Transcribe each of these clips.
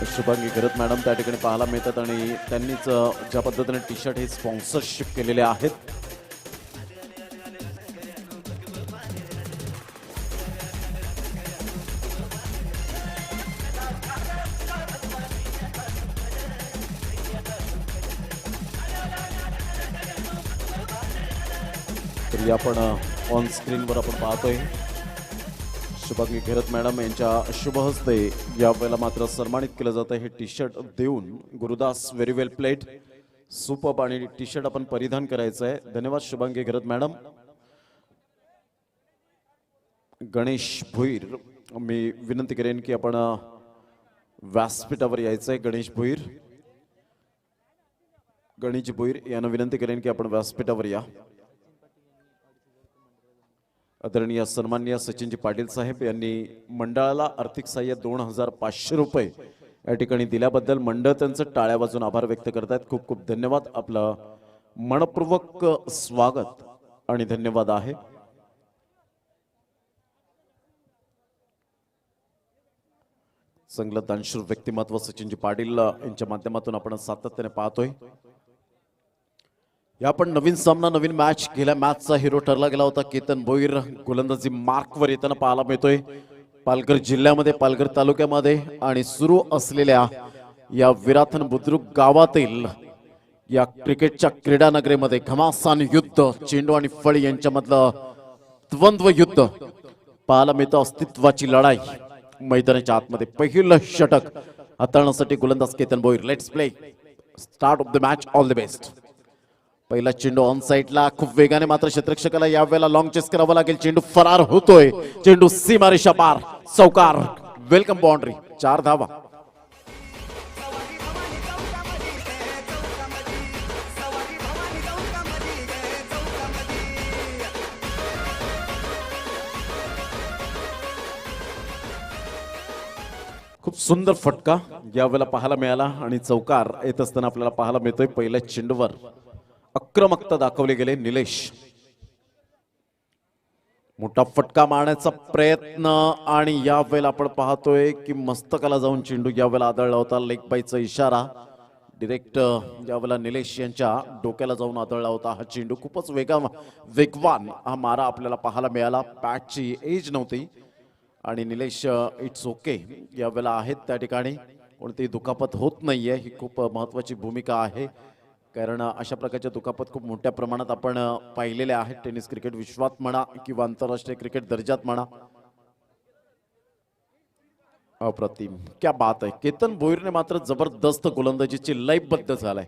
शुभांगी घरत madam त्या ठिकाणी पाहायला मिळतात आणि त्यांनीच ज्या पद्धतीने टी शर्ट हे स्पॉन्सरशिप केलेले आहेत. तरी आपण ऑन स्क्रीनवर आपण पाहतोय शुभांगी घरत मॅडम यांच्या शुभ हस्ते यावेळेला मात्र सन्मानित केलं जातं. हे टी शर्ट देऊन गुरुदास व्हेरी वेल प्लेड सुपर्ब आणि टी शर्ट आपण परिधान करायचं आहे. धन्यवाद शुभांगी घरत मॅडम. गणेश भोईर मी विनंती करेन की आपण व्यासपीठावर यायचंय. गणेश भोईर यांना विनंती करेन की आपण व्यासपीठावर या. आदरणीय सन्माननीय सचिनजी पाटील साहेब यांनी मंडळाला आर्थिक सहाय्य 2500 रुपये या ठिकाणी दिल्याबद्दल मंडळ त्यांचं टाळ्या वाजून आभार व्यक्त करतात. खूप खूप धन्यवाद. आपलं मनपूर्वक स्वागत आणि धन्यवाद आहे. चांगलं दानशूर व्यक्तिमत्व सचिनजी पाटील यांच्या माध्यमातून आपण सातत्याने पाहतोय. या पण नवीन सामना नवीन मॅच. गेल्या मॅचचा हिरो ठरला गेला होता केतन भोईर. गोलंदाजी मार्कवर येताना पाहायला मिळतोय पालघर जिल्ह्यामध्ये, पालघर तालुक्यामध्ये आणि सुरू असलेल्या या विराथन बुद्रुक गावातील या क्रिकेटच्या क्रीडा नगरीमध्ये घमासान युद्ध, चेंडू आणि फळी यांच्यामधलं द्वंद्व युद्ध पाहायला मिळतं. अस्तित्वाची लढाई मैदानाच्या आतमध्ये. पहिलं षटक हाताळण्यासाठी गोलंदाज Ketan Bhoir. Let's play start of the match. All the best. पहिला चेंडू ऑन साइडला खूप वेगाने मात्र क्षेत्ररक्षकाला यावेळेला लॉंग चेस करावं लागेल. चेंडू फरार होतोय. चेंडू सीमारेषा पार. चौकार. Welcome boundary. 4 धावा. खूप सुंदर फटका यावेळेला पाहायला मिळाला आणि चौकार येत असताना आपल्याला पाहायला मिळतोय. पहिल्या चेंडूवर आक्रमकता दाखवले गेले निलेश. मोठा फटका मारण्याचा प्रयत्न आणि यावेळेला आपण पाहतोय की मस्तकाला जाऊन चेंडू यावेळेला आदळला होता. लेग बायचा इशारा डायरेक्ट यावेळेला निलेश यांच्या डोक्याला जाऊन आदळला होता. हा चेंडू खूपच वेगवान हा मारा आपल्याला पाहायला मिळाला. पॅटची एज नव्हती आणि निलेश इट्स ओके यावेळेला आहेत त्या ठिकाणी. कोणतीही दुखापत होत नाहीये. ही खूप महत्वाची भूमिका आहे कारण अशा प्रकारच्या दुखापत खूप मोठ्या प्रमाणात आपण पाहिलेल्या आहेत टेनिस क्रिकेट विश्वात म्हणा किंवा आंतरराष्ट्रीय क्रिकेट दर्जात म्हणा. अप्रतिम. क्या बात आहे. केतन भोईरने मात्र जबरदस्त गोलंदाजीची लयबद्ध झालाय.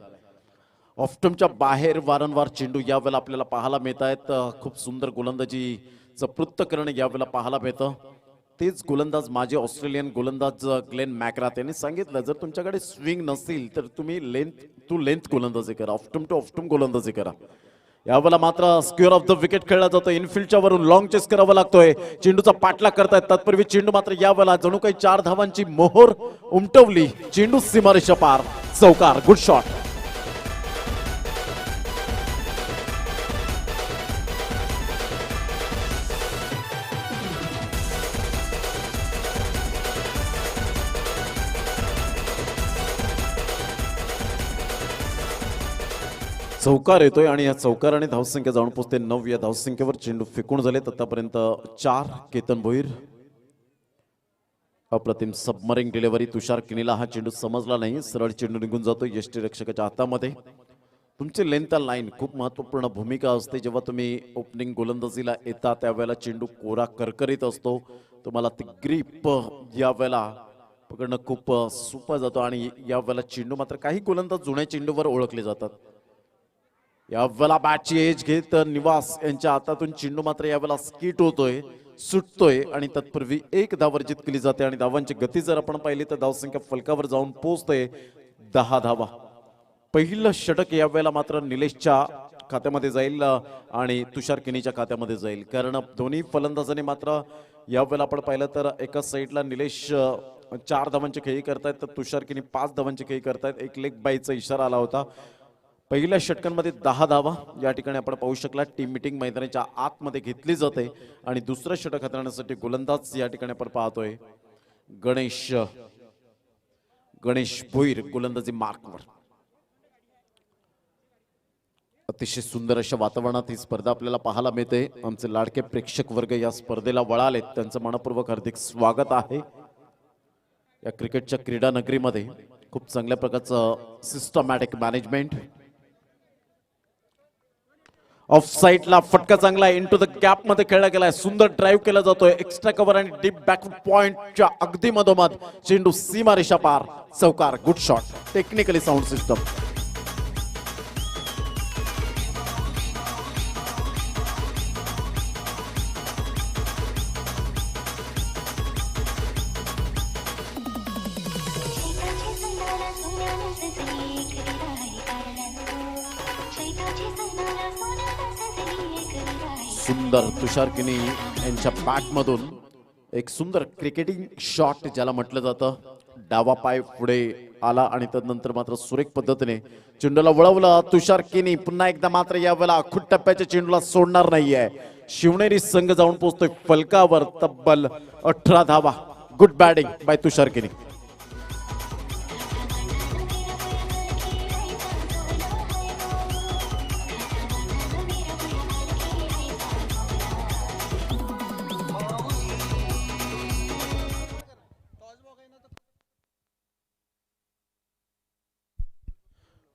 ऑफ्टमच्या बाहेर वारंवार चेंडू यावेळेला आपल्याला पाहायला मिळत आहेत. खूप सुंदर गोलंदाजीचं पृथक्करण यावेळेला पाहायला मिळतं. तेच गोलंदाज माझे ऑस्ट्रेलियन गोलंदाज ग्लेन मॅकराथ यांनी सांगितलं जर तुमच्याकडे स्विंग नसेल तर तुम्ही लेंथ गोलंदाजी करा, ऑफ्टम टू ऑफ्टम गोलंदाजी करा. यावेळेला मात्र स्क्वेअर ऑफ द विकेट खेळला जातो. इनफिल्डच्या वरून लॉंग चेस करावा लागतोय. चेंडूचा पाठलाग करतायत. तत्पूर्वी चेंडू मात्र यावेळेला जणू काही 4 धावांची मोहोर उमटवली. चेंडू सीमारेषा पार. चौकार. Good shot. चौकार येतोय आणि या चौकाराने धावसंख्या जाऊन पोहोचते 9. या धावसंख्येवर चेंडू फेकून झालेत आतापर्यंत 4. केतन भोईर. अप्रतिम सबमरिंग डिलिव्हरी. तुषार किनीला हा चेंडू समजला नाही. सरळ चेंडू निघून जातो यष्टीरक्षकाच्या हातामध्ये. तुमची लेंथ लाईन खूप महत्वपूर्ण भूमिका असते. जेव्हा तुम्ही ओपनिंग गोलंदाजीला येता त्यावेळेला चेंडू कोरा करकरीत असतो. तुम्हाला ती ग्रीप यावेळेला पकडणं खूप सोपं जातो आणि यावेळेला चेंडू मात्र काही गोलंदाज जुन्या चेंडूवर ओळखले जातात. यावेळेला बॅटची एज घेत निवास यांच्या हातातून चेंडू मात्र यावेळेला स्किट होतोय, सुटतोय आणि तत्पूर्वी 1 धाव वर्जित केली जाते आणि धावांची गती जर आपण पाहिली तर धावसंख्या फलकावर जाऊन पोहोचते 10 धावा. पहिलं षटक यावेळेला मात्र निलेशच्या खात्यामध्ये जाईल आणि तुषार किनीच्या खात्यामध्ये जाईल कारण दोन्ही फलंदाजांनी मात्र यावेळेला आपण पाहिलं तर एका साईडला निलेश 4 धावांची खेळी करतायत तर तुषार किनी 5 धावांची खेळी करतायत. एक लेग बायचा इशारा आला होता. पहिल्या षटकांमध्ये 10 धावा या ठिकाणी आपण पाहू शकला. टीम मीटिंग मैदानाच्या आतमध्ये घेतली जाते आणि दुसरं षटक हाताळण्यासाठी गोलंदाज या ठिकाणी आपण पाहतोय गणेश भोईर गोलंदाजी मार्कवर. अतिशय सुंदर अशा वातावरणात ही स्पर्धा आपल्याला पाहायला मिळते. आमचे लाडके प्रेक्षक वर्ग या स्पर्धेला वळालेत, त्यांचं मनपूर्वक हार्दिक स्वागत आहे. या क्रिकेटच्या क्रीडा नगरीमध्ये खूप चांगल्या प्रकारचं सिस्टमॅटिक मॅनेजमेंट. ऑफ साइडला फटका चांगला इनटू द गॅप मध्ये खेळला गेलाय. सुंदर ड्राईव्ह केला जातोय. एक्स्ट्रा कव्हर आणि डीप बॅक पॉइंटच्या अगदी मधोमध चेंडू सीमा रेषा पार. चौकार. Good shot. Technically sound system. सुंदर तुषार किनी यांच्या बॅट मधून एक सुंदर क्रिकेटिंग शॉट ज्याला म्हटलं जातं. डावा पाय पुढे आला आणि त्यानंतर मात्र सुरेख पद्धतीने चेंडूला वळवलं. तुषार किनी पुन्हा एकदा मात्र यावेळेला अखूट टप्प्याच्या चेंडूला सोडणार नाहीये. शिवनेरी संघ जाऊन पोहोचतोय फलकावर. तब्बल 18 धावा. गुड बॅटिंग बाय तुषार किनी.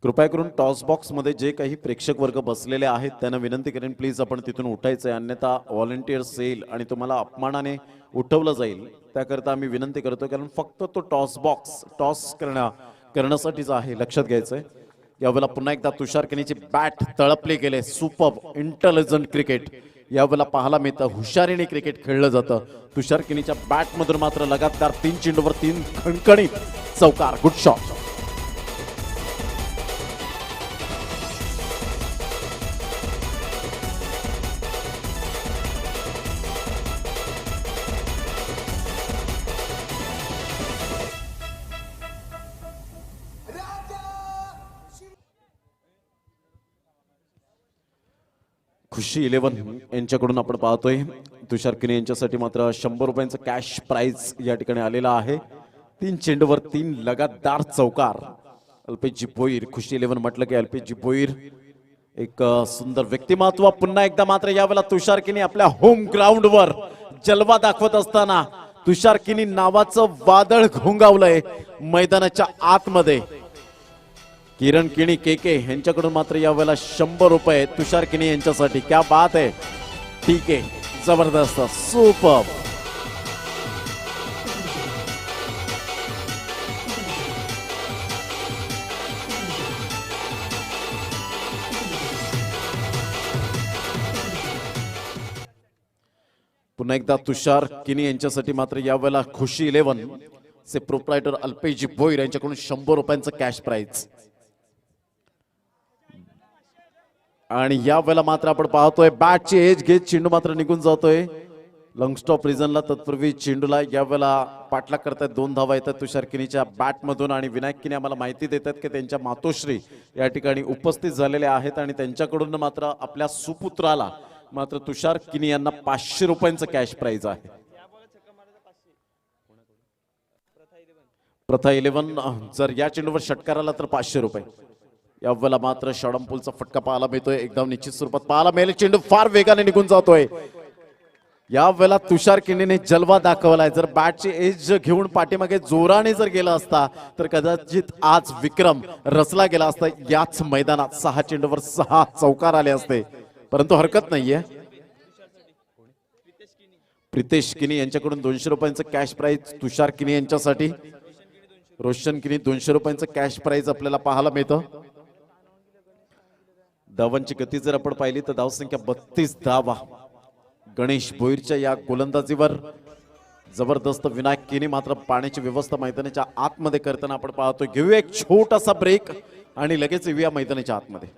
कृपया करून टॉस बॉक्स मध्ये जे काही प्रेक्षक वर्ग बसलेले आहेत त्यांना विनंती करेन प्लीज आपण तिथून उठायचंय, अन्यथा व्हॉलंटियर्स येईल आणि तुम्हाला अपमानाने उठवलं जाईल. त्याकरता आम्ही विनंती करतो, कारण फक्त तो टॉस बॉक्स टॉस करण्यासाठीच आहे, लक्षात घ्यायचंय. यावेळेला पुन्हा एकदा तुषार किनीची बॅट तळपली गेले. सुपर इंटेलिजंट क्रिकेट यावेळेला पाहायला मिळतं. हुशारीने क्रिकेट खेळलं जातं. तुषार किनीच्या बॅट मधून मात्र लगातार 3 चेंडूवर 3 खणखणीत चौकार. Good shot. खुशी 11 यांच्याकडून आपण पाहतोय. तुषार किनी यांच्यासाठी मात्र 100 रुपयांचं कॅश प्राइज या ठिकाणी आलेला आहे. 3 चेंडूवर 3 लगातार चौकार. अल्पेशजी भोईर. खुशी 11 म्हटलं की अल्पेशजी भोईर एक सुंदर व्यक्तिमत्व. पुन्हा एकदा मात्र यावेळेला तुषार किनी आपल्या होम ग्राउंडवर जलवा दाखवत असताना तुषार किनी नावाचं वादळ घोंगावलंय मैदानाच्या आतमध्ये. किरण किणी केके यांच्याकडून मात्र यावेळेला 100 रुपये तुषार किनी यांच्यासाठी. क्या बात आहे. ठीक आहे. जबरदस्त. सुपर. पुन्हा एकदा तुषार किनी यांच्यासाठी मात्र यावेळेला खुशी 11 चे प्रोप्रायटर अल्पेशजी भोईर यांच्याकडून 100 रुपयांचं कॅश प्राइज. आणि या वेळेला मात्र आपण पाहतोय बॅटची एज घेत चेंडू मात्र निघून जातोय लॉंग स्टॉप रिजनला. तत्पूर्वी चेंडूला या वेळेला पाठलाग करतायत. 2 धावा येतात तुषार किनीच्या बॅट मधून. आणि विनायक किनी आम्हाला माहिती देतात की त्यांच्या मातोश्री या ठिकाणी उपस्थित झालेले आहेत आणि त्यांच्याकडून मात्र आपल्या सुपुत्राला मात्र तुषार किनी यांना 500 रुपयांचं कॅश प्राइज आहे. प्रथा 11 जर या चेंडूवर षटकार आला तर 500 रुपये. यावेळेला मात्र षडंपूलचा फटका पाहायला मिळतोय. एकदम निश्चित स्वरूपात पाहायला मिळेल. चेंडू फार वेगाने निघून जातोय. यावेळेला तुषार किनीने जलवा दाखवलाय. जर बॅटची एज घेऊन पाठीमागे जोराने जर गेला असता तर कदाचित आज विक्रम रचला गेला असता. याच मैदानात 6 चेंडूवर 6 चौकार आले असते, परंतु हरकत नाहीये. प्रितेश किनी यांच्याकडून 200 रुपयांचं कॅश प्राइज तुषार किनी यांच्यासाठी. रोशन किनी 200 रुपयांचं कॅश प्राइज आपल्याला पाहायला मिळतं. धावांची गती जर आपण पाहिली तर धावसंख्या 32 धावा. गणेश भोईरच्या या गोलंदाजीवर जबरदस्त. विनायक किनी मात्र पाण्याची व्यवस्था मैदानाच्या आतमध्ये करताना आपण पाहतोय. घेऊया एक छोटासा ब्रेक आणि लगेच येऊया मैदानाच्या आतमध्ये.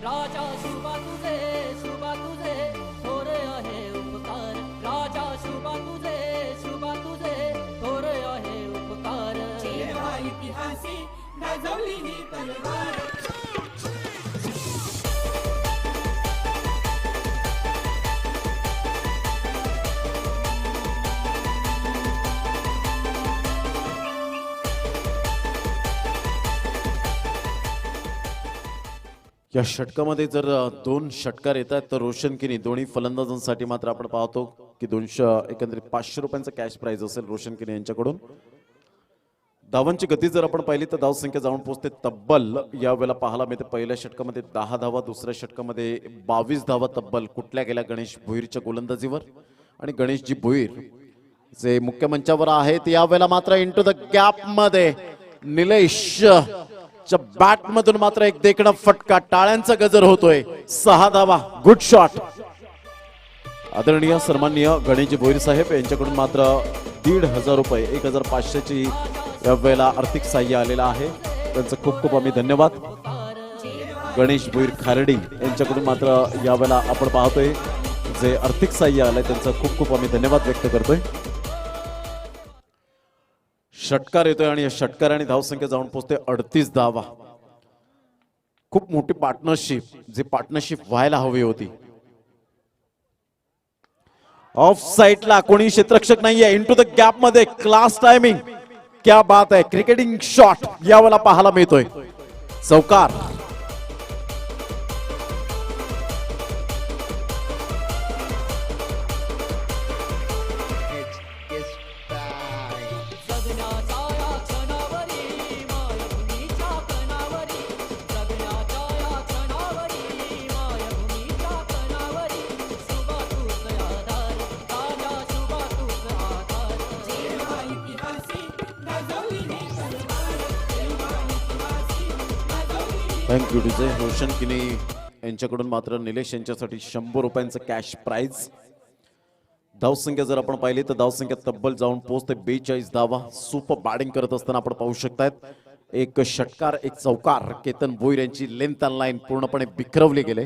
राजा शुभा तुझे थोरे आहे उपकार. राजा शुभा तुझे थोरे आहे उपकार. जेव्हा इतिहासी गाजवली ही तलवार. या षटकामध्ये जर दोन षटकार येत आहेत तर रोशन किनी दोन्ही फलंदाजांसाठी मात्र आपण पाहतो की 200 एकंदरीत 500 रुपयांचा कॅश प्राइज असेल रोशन किनी यांच्याकडून. धावांची गती जर आपण पाहिली तर धाव संख्या जाऊन पोहोचते तब्बल यावेळेला पाहायला मिळते. पहिल्या षटकामध्ये 10 धावा, दुसऱ्या षटकामध्ये 22 धावा तब्बल कुठल्या गेल्या गणेश भोईरच्या गोलंदाजीवर. आणि गणेशजी भोईर जे मुख्य मंचावर आहेत यावेळेला मात्र इंटू द गॅप मध्ये निलेश बॅट मधून मात्र एक देखणा फटका, टाळ्यांचा गजर होतोय. 6 धावा, गुड शॉट. आदरणीय सन्माननीय गणेशजी भोईर साहेब यांच्याकडून मात्र 1,500 रुपये 1,500 ची यावेळेला आर्थिक सहाय्य आलेलं आहे. त्यांचं खूप खूप आम्ही धन्यवाद. गणेश भोईर खारडी यांच्याकडून मात्र यावेळेला आपण पाहतोय जे आर्थिक सहाय्य आलंय त्यांचं खूप खूप आम्ही धन्यवाद व्यक्त करतोय. षटकार येतोय आणि या षटकाराने धावसंख्या जाऊन पोहोचते 38 धावा. खूप मोठी पार्टनरशिप, जी पार्टनरशिप व्हायला हवी होती. ऑफ साइडला कोणी क्षेत्ररक्षक नाहीये. इनटू द गॅप मध्ये क्लास टायमिंग, क्या बात आहे. क्रिकेटिंग शॉट यावेळेला पाहायला मिळतोय. चौकार. जगण्याच्या या क्षणावरी मायभूमीच्या कणावरी, जगण्याच्या या क्षणावरी मायभूमीच्या कणावरी, शुभा तूच आधार, राजा शुभा तूच आधार. जेव्हा इतिहासी गाजविली थँक्यू डीजे. रोशन किनी यांच्याकडून मात्र निलेश यांच्यासाठी 100 रुपयांचं कॅश प्राइज. धावसंख्या जर आपण पाहिली तर धावसंख्या तब्बल जाऊन पोहोचते 42 धावा. सुपर बॅटिंग करत असताना आपण पाहू शकतायत एक षटकार, एक चौकार. केतन भोईर यांची लेंथ ऑन लाईन पूर्णपणे बिखरवली गेले.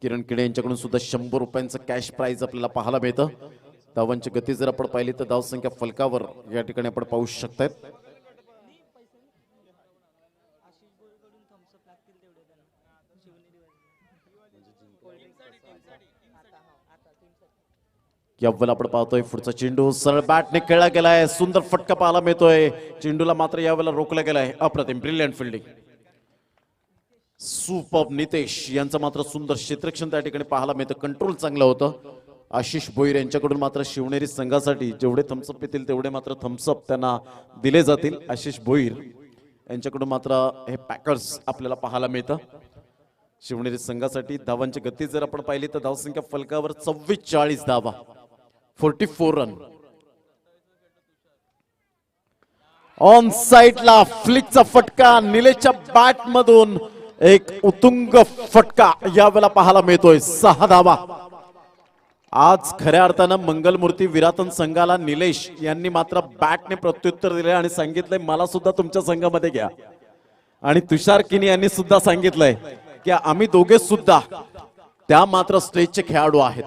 किरण किडे यांच्याकडून सुद्धा 100 रुपयांचं कॅश प्राइज आपल्याला पाहायला मिळतं. धावांची गती जर आपण पाहिली तर धावसंख्या फलकावर या ठिकाणी आपण पाहू शकतायत. यावेळेला आपण पाहतोय पुढचा चेंडू सरळ बॅटने खेळला गेलाय. सुंदर फटका पाहायला मिळतोय. चेंडूला मात्र यावेळेला रोखला गेलाय. अप्रतिम, ब्रिलियंट फिल्डिंग. सुपर नितेश यांचं मात्र सुंदर क्षेत्ररक्षण त्या ठिकाणी पाहायला मिळतं. कंट्रोल चांगलं होतं. आशिष भोईर यांच्याकडून मात्र शिवनेरी संघासाठी जेवढे थम्सअप येतील तेवढे मात्र थम्सअप त्यांना दिले जातील. आशिष भोईर यांच्याकडून मात्र हे पॅकर्स आपल्याला पाहायला मिळतं. शिवनेरी संघासाठी धावांची गती जर आपण पाहिली तर धावसंख्या फलकावर 44 धावा, 44 रन. ऑन साइडला फ्लिकचा फटका, निलेशच्या बॅट मधून एक उत्तुंग फटका यावेळेला पाहायला मिळतोय. 6 धावा. आज खऱ्या अर्थानं मंगलमूर्ती विरातन संघाला निलेश यांनी मात्र बॅटने प्रत्युत्तर दिले आणि सांगितलंय मला सुद्धा तुमच्या संघामध्ये घ्या. आणि तुषार किनी यांनी सुद्धा सांगितलंय की आम्ही दोघे सुद्धा त्या मात्र स्टेजचे खेळाडू आहेत.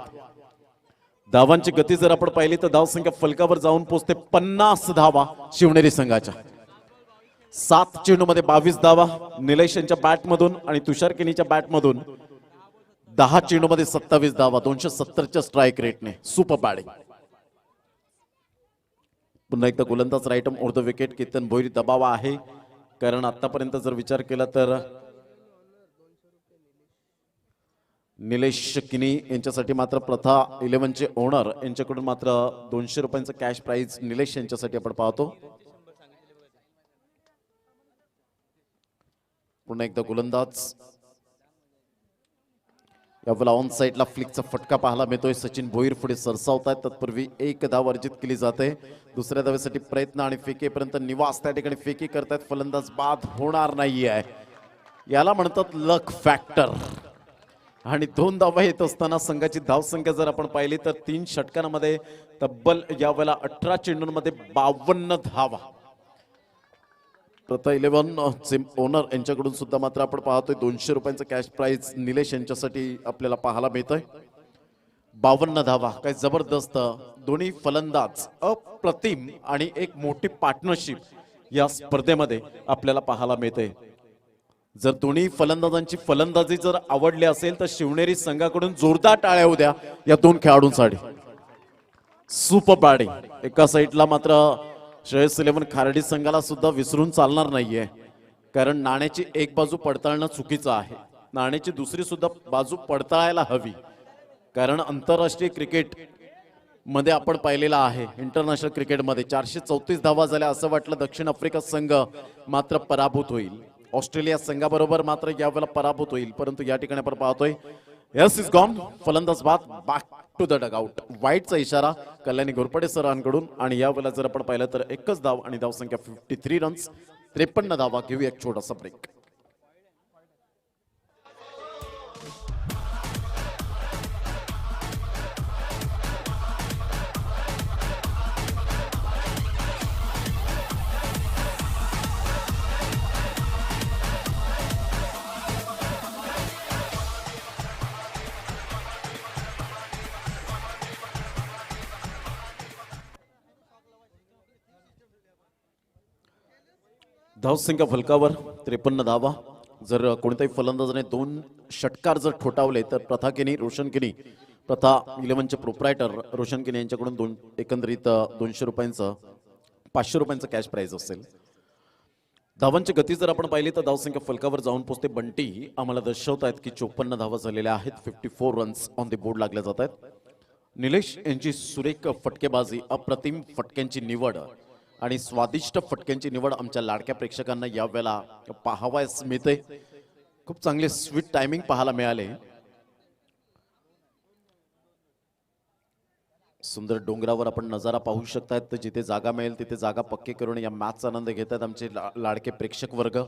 धावांची गती जर आपण पाहिली तर धावसंख्या फलकावर जाऊन पोहोचते 50 धावा शिवनेरी संघाच्या. 7 चेंडूमध्ये 22 धावा निलेश यांच्या बॅटमधून आणि तुषार किनीच्या बॅटमधून. 10 चेंडूमध्ये 27 धावा, 270च्या स्ट्राईक रेटने. Super batting. पुन्हा एकदा गोलंदाज right of the wicket. Ketan Bhoir दबाव आहे कारण आतापर्यंत जर विचार केला तर निलेश किनी यांच्यासाठी मात्र प्रथा 11चे ओनर यांच्याकडून मात्र 200 रुपयांचं कॅश प्राइज निलेश यांच्यासाठी आपण पाहतो. पुन्हा एकदा गोलंदाज. यावेळेला ऑन साइडला फ्लिकचा फटका पाहायला मिळतोय. सचिन भोईर पुढे सरसावत आहेत. तत्पूर्वी 1 धाव अर्जित केली जाते. दुसऱ्या धावेसाठी प्रयत्न आणि फेकीपर्यंत निवास त्या ठिकाणी फेकी करतायत. फलंदाज बाद होणार नाहीये. याला म्हणतात लक फॅक्टर. आणि 2 धावा येत असताना संघाची धावसंख्या जर आपण पाहिली तर 3 षटकांमध्ये तब्बल यावेळेला 18 चेंडूंमध्ये 52 धावा. प्रथा 11चे ओनर यांच्याकडून सुद्धा मात्र आपण पाहतोय 200 रुपयांचं कॅश प्राइज निलेश यांच्यासाठी आपल्याला पाहायला मिळतोय. 52 धावा. काय जबरदस्त. दोन्ही फलंदाज अप्रतिम आणि एक मोठी पार्टनरशिप या स्पर्धेमध्ये आपल्याला पाहायला मिळते. जर दोन्ही फलंदाजांची फलंदाजी जर आवडली असेल तर शिवनेरी संघाकडून जोरदार टाळ्या होऊ द्या या 2 खेळाडूंसाठी. Super batting. एका साईडला मात्र श्रेयस 11 खारडी संघाला सुद्धा विसरून चालणार नाहीये. कारण नाण्याची एक बाजू पडताळणं चुकीचं आहे. नाण्याची दुसरी सुद्धा बाजू पडताळायला हवी. कारण आंतरराष्ट्रीय क्रिकेट मध्ये आपण पाहिलेला आहे, इंटरनॅशनल क्रिकेटमध्ये 434 धावा झाल्या. असं वाटलं दक्षिण आफ्रिका संघ मात्र पराभूत होईल, ऑस्ट्रेलिया संघाबरोबर मात्र यावेळेला पराभूत होईल, परंतु या ठिकाणी आपण पाहतोय यस इज गॉन. फलंदाज बाद, बॅक टू द डगआउट. वाईटचा इशारा कल्याणी घोरपडे सरांकडून. आणि यावेळेला जर आपण पाहिलं तर एकच धाव आणि धावसंख्या 53 रन्स, 53 धावा. घेऊया एक छोटासा ब्रेक. धावसंख्या फलकावर 53 धावा. जर कोणत्याही फलंदाजाने 2 षटकार जर ठोठावले तर प्रथा केनी, रोशन केनी, प्रथा 11चे प्रोप्रायटर रोशन केनी यांच्याकडून एकंदरीत 200 रुपयांचं 500 रुपयांचं कॅश प्राइज असेल. धावांची गती जर आपण पाहिली तर धावसंख्या फलकावर जाऊन पोहोचते. बंटी आम्हाला दर्शवतायत की 54 धावा झालेल्या आहेत, 54 रन्स ऑन द बोर्ड लागल्या जात आहेत. निलेश यांची सुरेख फटकेबाजी, अप्रतिम फटक्यांची निवड आणि स्वादिष्ट फटक्यांची निवड आमच्या लाडक्या प्रेक्षकांना यावेळेला पाहावयास मिळते. खूप चांगले स्वीट टायमिंग पाहायला मिळाले. सुंदर डोंगरावर आपण नजारा पाहू शकतायत. तर जिथे जागा मिळेल तिथे जागा पक्की करून या मॅचचा आनंद घेत आहेत आमचे लाडके प्रेक्षक वर्ग.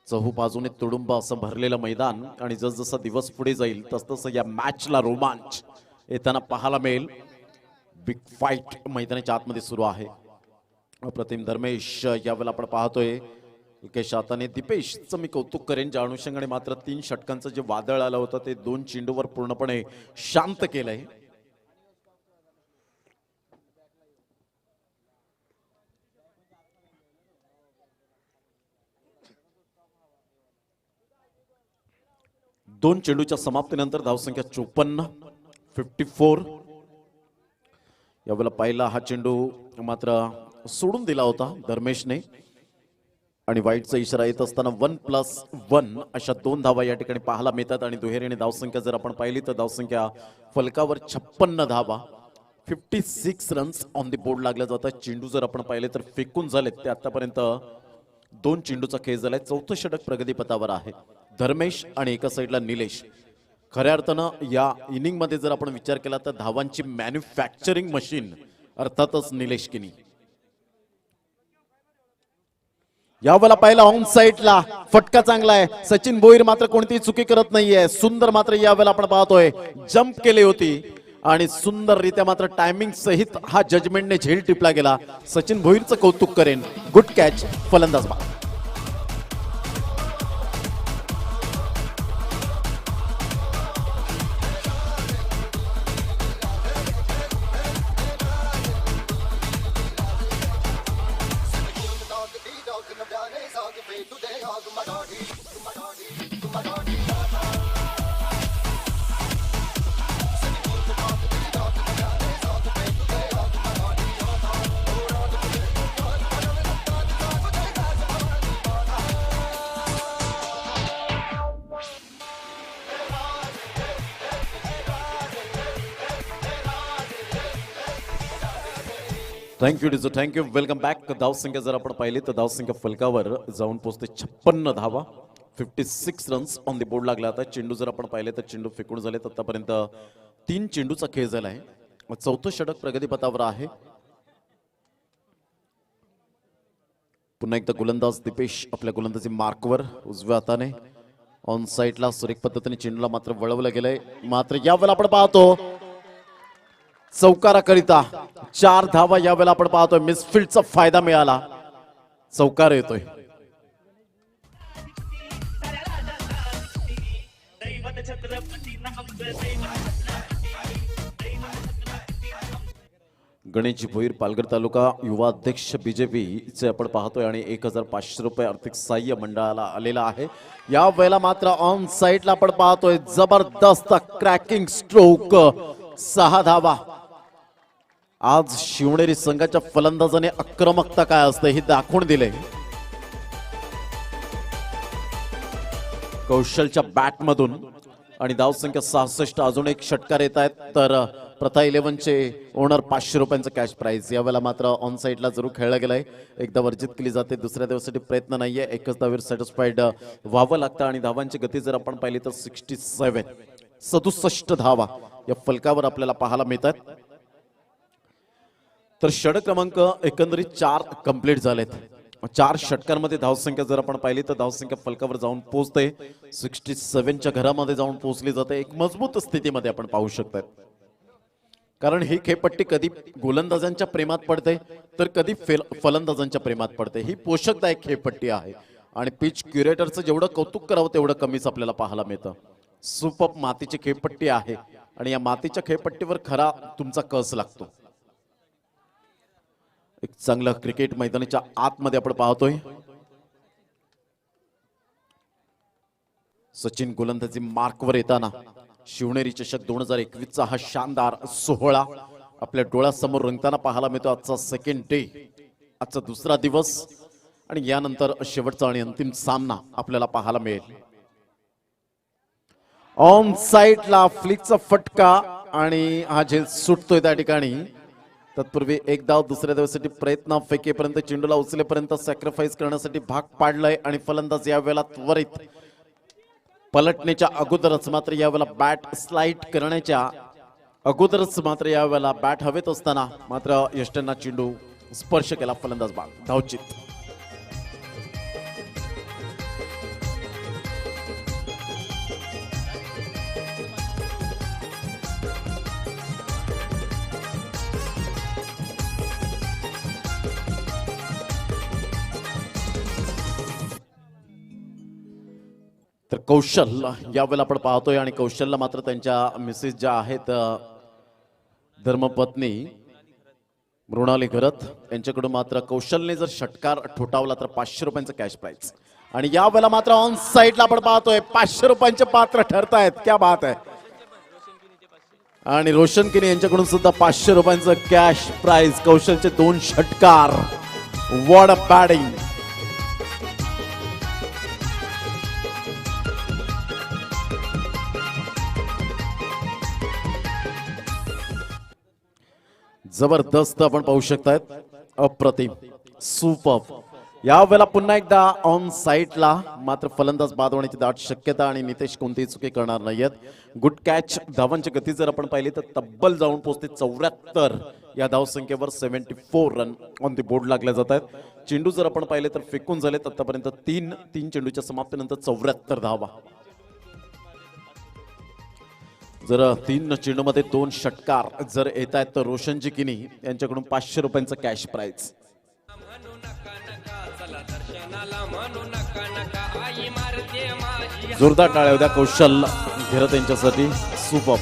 चहू बाजूने तुडुंब असं भरलेलं मैदान आणि जसजसा दिवस पुढे जाईल तसतसं या मॅचला रोमांच येताना पाहायला मिळेल. बिग फाईट मैदानाच्या आतमध्ये सुरू आहे. अप्रतिम धर्मेश यावेळेला आपण पाहतोय एकेश हाताने. दीपेशचं मी कौतुक करेन ज्या अनुषंगाने मात्र 3 षटकांचं जे वादळ आलं होतं ते 2 चेंडूवर पूर्णपणे शांत केलंय. दोन चेंडूच्या समाप्तीनंतर धावसंख्या 54, 54. यावेळेला पहिला हा चेंडू मात्र सोडून दिला होता धर्मेशने आणि वाईटचा इशारा येत असताना 1+1 अशा 2 धावा या ठिकाणी पाहायला मिळतात. आणि दुहेरीने धावसंख्या जर आपण पाहिली तर धावसंख्या फलकावर 56 धावा, 56 रन्स ऑन द बोर्ड लागल्या जातात. चेंडू जर आपण पाहिले तर फेकून झालेत ते आतापर्यंत 2 चेंडूचा खेळ झालाय. 4थं षटक प्रगतीपथावर आहे. धर्मेश आणि एका साईडला निलेश. खऱ्या अर्थानं या इनिंग मध्ये जर आपण विचार केला तर धावांची मॅन्युफॅक्चरिंग मशीन अर्थातच निलेश किनी. यावेळेला पहिला ऑन साइडला फटका चांगला आहे. सचिन भोईर मात्र कोणतीही चुकी करत नाहीये. सुंदर मात्र यावेळेला आपण पाहतोय जंप केली होती आणि सुंदररित्या मात्र टायमिंग सहित हा जजमेंटने झेल टिपला गेला. सचिन भोईरचं कौतुक करेन. गुड कॅच, फलंदाज बाद. थँक्यू डिझो, थँक्यू. Welcome back. धावसंख्या जर आपण पाहिली तर धावसंख्या फलकावर जाऊन पोहोचते 56 धावा, 56 रन्स ऑन द बोर्ड लागला. आता चेंडू जर आपण पाहिले तर चेंडू फेकून झाले. आतापर्यंत 3 चेंडूचा खेळ झाला आहे. 4थं षटक प्रगतीपथावर आहे. पुन्हा एकदा गोलंदाज दीपेश आपल्या गोलंदाजी मार्कवर उजव्या हाताने ऑन साइडला सुरेख पद्धतीने चेंडूला मात्र वळवलं गेलंय. मात्र यावेळेला आपण पाहतो चौकाराकरिता 4 धावा यावेळेला आपण पाहतोय. मिसफिल्डचा फायदा मिळाला. चौकार येतोय. गणेशजी भोईर पालघर तालुका युवा अध्यक्ष बीजेपीचे आपण पाहतोय आणि 1500 रुपये आर्थिक सहाय्य मंडळाला आलेला आहे. या वेळेला मात्र ऑन साइडला आपण पाहतोय जबरदस्त क्रॅकिंग स्ट्रोक, 6 धावा. आज शिवनेरी संघाच्या फलंदाजाने आक्रमकता काय असते हे दाखवून दिले. कौशलच्या बॅटमधून आणि धावसंख्या 66. अजून एक षटकार येत आहेत. तर प्रथा 11चे ओनर 500 रुपयांचं कॅश प्राइज. यावेळेला मात्र ऑन साईडला जरूर खेळलं गेलंय. एकदा वर्जित केली जाते, दुसऱ्या दिवसासाठी प्रयत्न नाहीये. एकच धावेवर सॅटिस्फाईड व्हावं लागतं आणि धावांची गती जर आपण पाहिली तर 67 धावा या फलकावर आपल्याला पाहायला मिळतात. तर षटक क्रमांक एकंदरीत 4 कंप्लीट झालेत. 4 षटकांमध्ये धावसंख्या जर आपण पाहिली तर धावसंख्या फलकावर जाऊन पोहोचते. 67च्या घरामध्ये जाऊन पोहोचली जाते. एक मजबूत स्थितीमध्ये आपण पाहू शकतात. कारण ही खेळपट्टी कधी गोलंदाजांच्या प्रेमात पडते तर कधी फलंदाजांच्या प्रेमात पडते. ही पोषकदायक खेळपट्टी आहे आणि पिच क्युरेटरचं जेवढं कौतुक करावं तेवढं कमीच आपल्याला पाहायला मिळतं. सुपर मातीची खेळपट्टी आहे आणि या मातीच्या खेळपट्टीवर खरा तुमचा कस लागतो. एक चांगलं क्रिकेट मैदानाच्या आतमध्ये आपण पाहतोय. सचिन गोलंदाजी मार्कवर येताना शिवनेरी चषक 2021चा हा शानदार सोहळा आपल्या डोळ्यासमोर रंगताना पाहायला मिळतो. आजचा सेकंड डे, आजचा दुसरा दिवस आणि यानंतर शेवटचा आणि अंतिम सामना आपल्याला पाहायला मिळेल. ऑन साइडला फ्लिकचा फटका आणि हा झेल सुटतोय त्या ठिकाणी. तत्पूर्वी एक धाव दुसऱ्या धावेसाठी प्रयत्न, फेकेपर्यंत चेंडूला उचलेपर्यंत सॅक्रिफाईस करण्यासाठी भाग पाडलाय आणि फलंदाज यावेळेला त्वरित पलटण्याच्या अगोदरच मात्र यावेळेला बॅट स्लाइड करण्याच्या अगोदरच मात्र यावेळेला बॅट हवेत असताना मात्र यष्टींना चेंडू स्पर्श केला. फलंदाज बाद, धावचित. तर कौशल यावेळेला आपण पाहतोय आणि कौशलला मात्र त्यांच्या मिसेस ज्या आहेत धर्मपत्नी मृणाली घरत यांच्याकडून मात्र कौशलने जर षटकार ठोठावला तर 500 रुपयांचं कॅश प्राइज. आणि यावेळेला मात्र ऑन साइडला आपण पाहतोय 500 रुपयांचे पात्र ठरतायत. क्या बात आहे. आणि रोशन किनी यांच्याकडून सुद्धा 500 रुपयांचं कॅश प्राइज. कौशलचे 2 षटकार. What a batting. जबरदस्त आपण पाहू शकतायत. अप्रतिम, सुपर. यावेळेला पुन्हा एकदा ऑन साइडला मात्र फलंदाज बाद होण्याची दाट शक्यता आणि नितेश कोणतीही चुकी करणार नाहीयेत. Good catch. धावांची गती जर आपण पाहिली तर तब्बल जाऊन पोहोचते 74 या धावसंख्येवर. 74 रन ऑन द बोर्ड लागल्या जात आहेत. चेंडू जर आपण पाहिले तर फेकून झालेत आतापर्यंत 3 चेंडूच्या समाप्तीनंतर 74 धावा. जर 3 चेंडूमध्ये 2 षटकार जर येत आहेत तर रोशनजी किनी यांच्याकडून 500 रुपयांचं कॅश प्राइज. जोरदार टाळ्या होत्या कौशल घेरत यांच्यासाठी. सुपर.